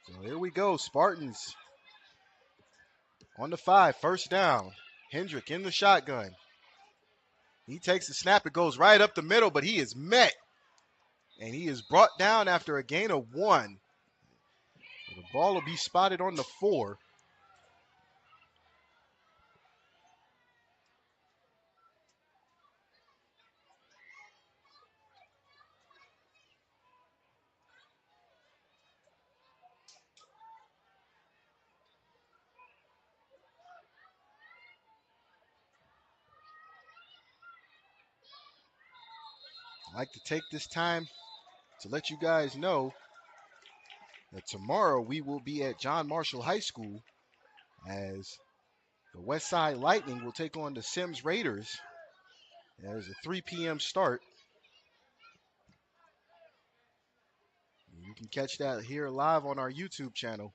So here we go. Spartans on the 5, first down. Hendrick in the shotgun. He takes the snap. It goes right up the middle, but he is met. And he is brought down after a gain of 1. The ball will be spotted on the 4. I'd like to take this time to let you guys know that tomorrow we will be at John Marshall High School as the West Side Lightning will take on the Sims Raiders. There's a 3 p.m. start. You can catch that here live on our YouTube channel.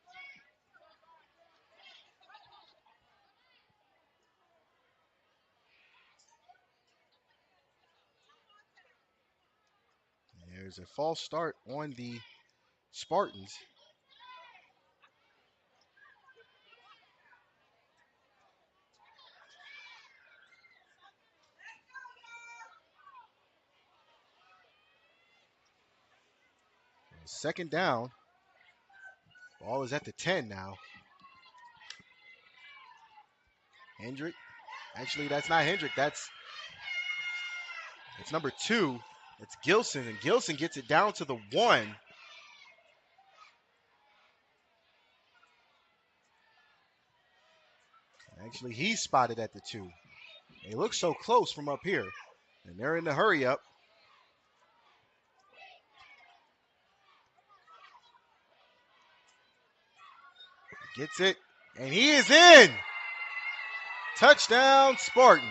There's a false start on the Spartans. Second down. Ball is at the 10 now. Hendrick. Actually, that's not Hendrick. That's number 2. It's Gilson, and Gilson gets it down to the 1. Actually, he's spotted at the 2. They look so close from up here, and they're in the hurry up. Gets it, and he is in. Touchdown, Spartans.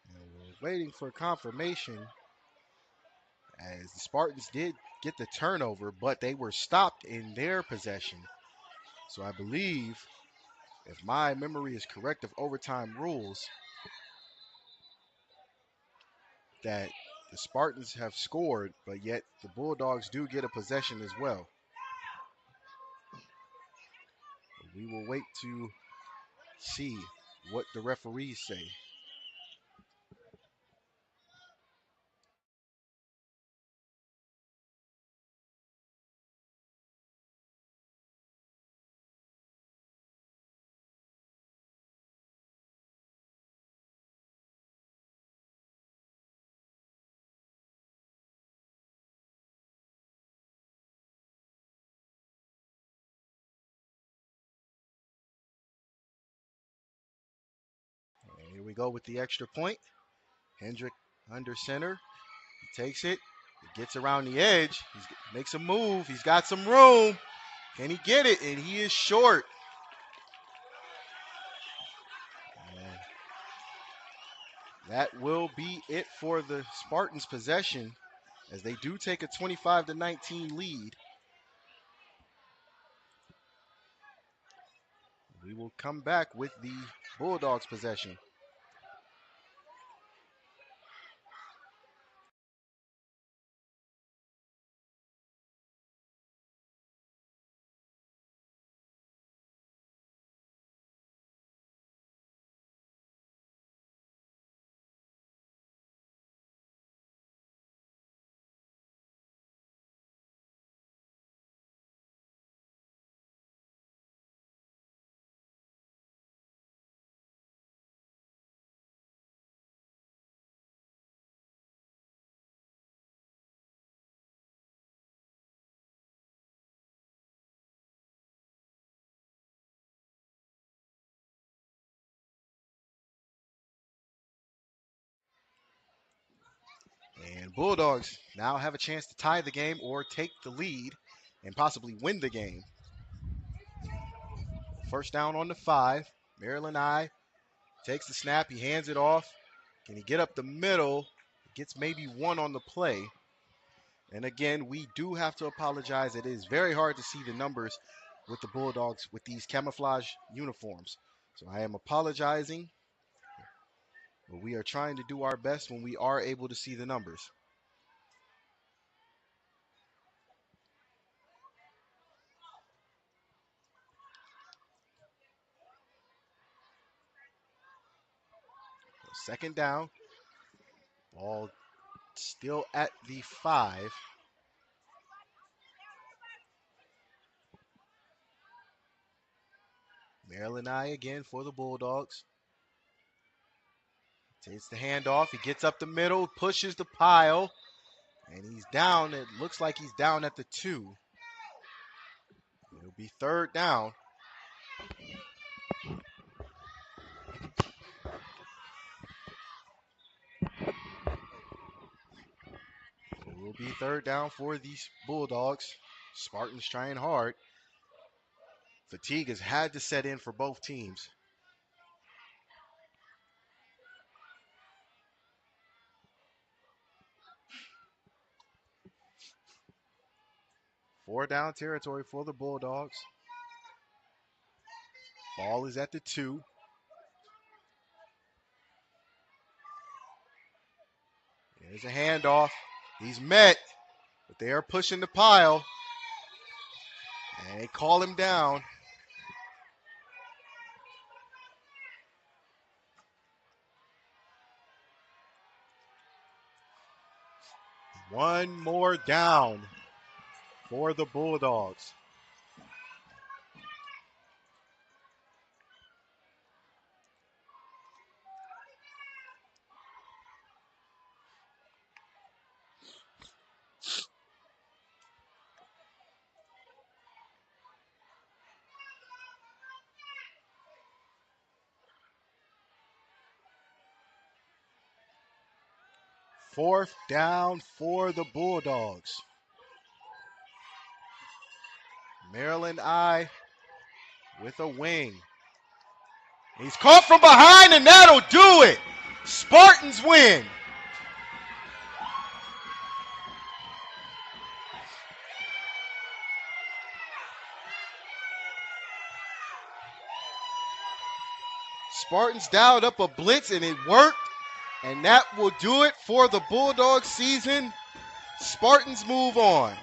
And we're waiting for confirmation as the Spartans did get the turnover, but they were stopped in their possession. So I believe, if my memory is correct of overtime rules, that the Spartans have scored, but yet the Bulldogs do get a possession as well. We will wait to see what the referees say. And here we go with the extra point. Hendrick under center. He takes it. He gets around the edge. He makes a move. He's got some room. Can he get it? And he is short. And that will be it for the Spartans' possession, as they do take a 25-19 lead. We will come back with the Bulldogs' possession. And Bulldogs now have a chance to tie the game or take the lead and possibly win the game. First down on the 5. Maryland I takes the snap. He hands it off. Can he get up the middle? Gets maybe one on the play. And again, we do have to apologize. It is very hard to see the numbers with the Bulldogs with these camouflage uniforms. So I am apologizing, but we are trying to do our best when we are able to see the numbers. So second down, ball still at the 5. Maryland I again for the Bulldogs. Takes the handoff. He gets up the middle, pushes the pile, and he's down. It looks like he's down at the 2. It'll be third down. It will be third down for these Bulldogs. Spartans trying hard. Fatigue has had to set in for both teams. Four down territory for the Bulldogs. Ball is at the 2. There's a handoff. He's met, but they are pushing the pile. And they call him down. One more down for the Bulldogs. Fourth down for the Bulldogs. Maryland I with a wing. He's caught from behind, and that'll do it. Spartans win. Spartans dialed up a blitz, and it worked. And that will do it for the Bulldogs season. Spartans move on.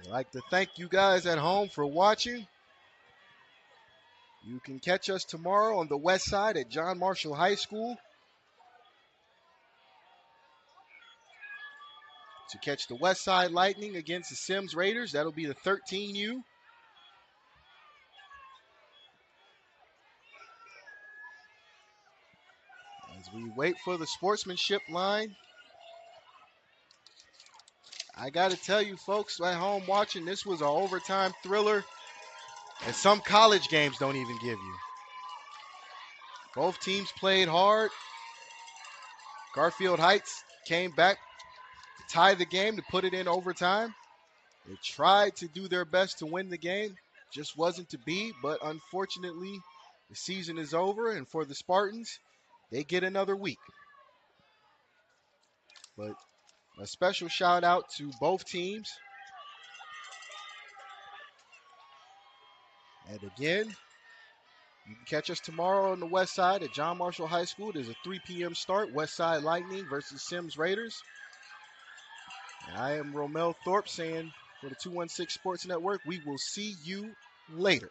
I'd like to thank you guys at home for watching. You can catch us tomorrow on the west side at John Marshall High School to catch the West Side Lightning against the Sims Raiders. That'll be the 13U. As we wait for the sportsmanship line, I got to tell you folks at home watching, this was an overtime thriller that some college games don't even give you. Both teams played hard. Garfield Heights came back to tie the game to put it in overtime. They tried to do their best to win the game. Just wasn't to be, but unfortunately, the season is over, and for the Spartans, they get another week. But a special shout out to both teams. And again, you can catch us tomorrow on the west side at John Marshall High School. There's a 3 p.m. start, West Side Lightning versus Sims Raiders. And I am Romel Thorpe saying for the 216 Sports Network, we will see you later.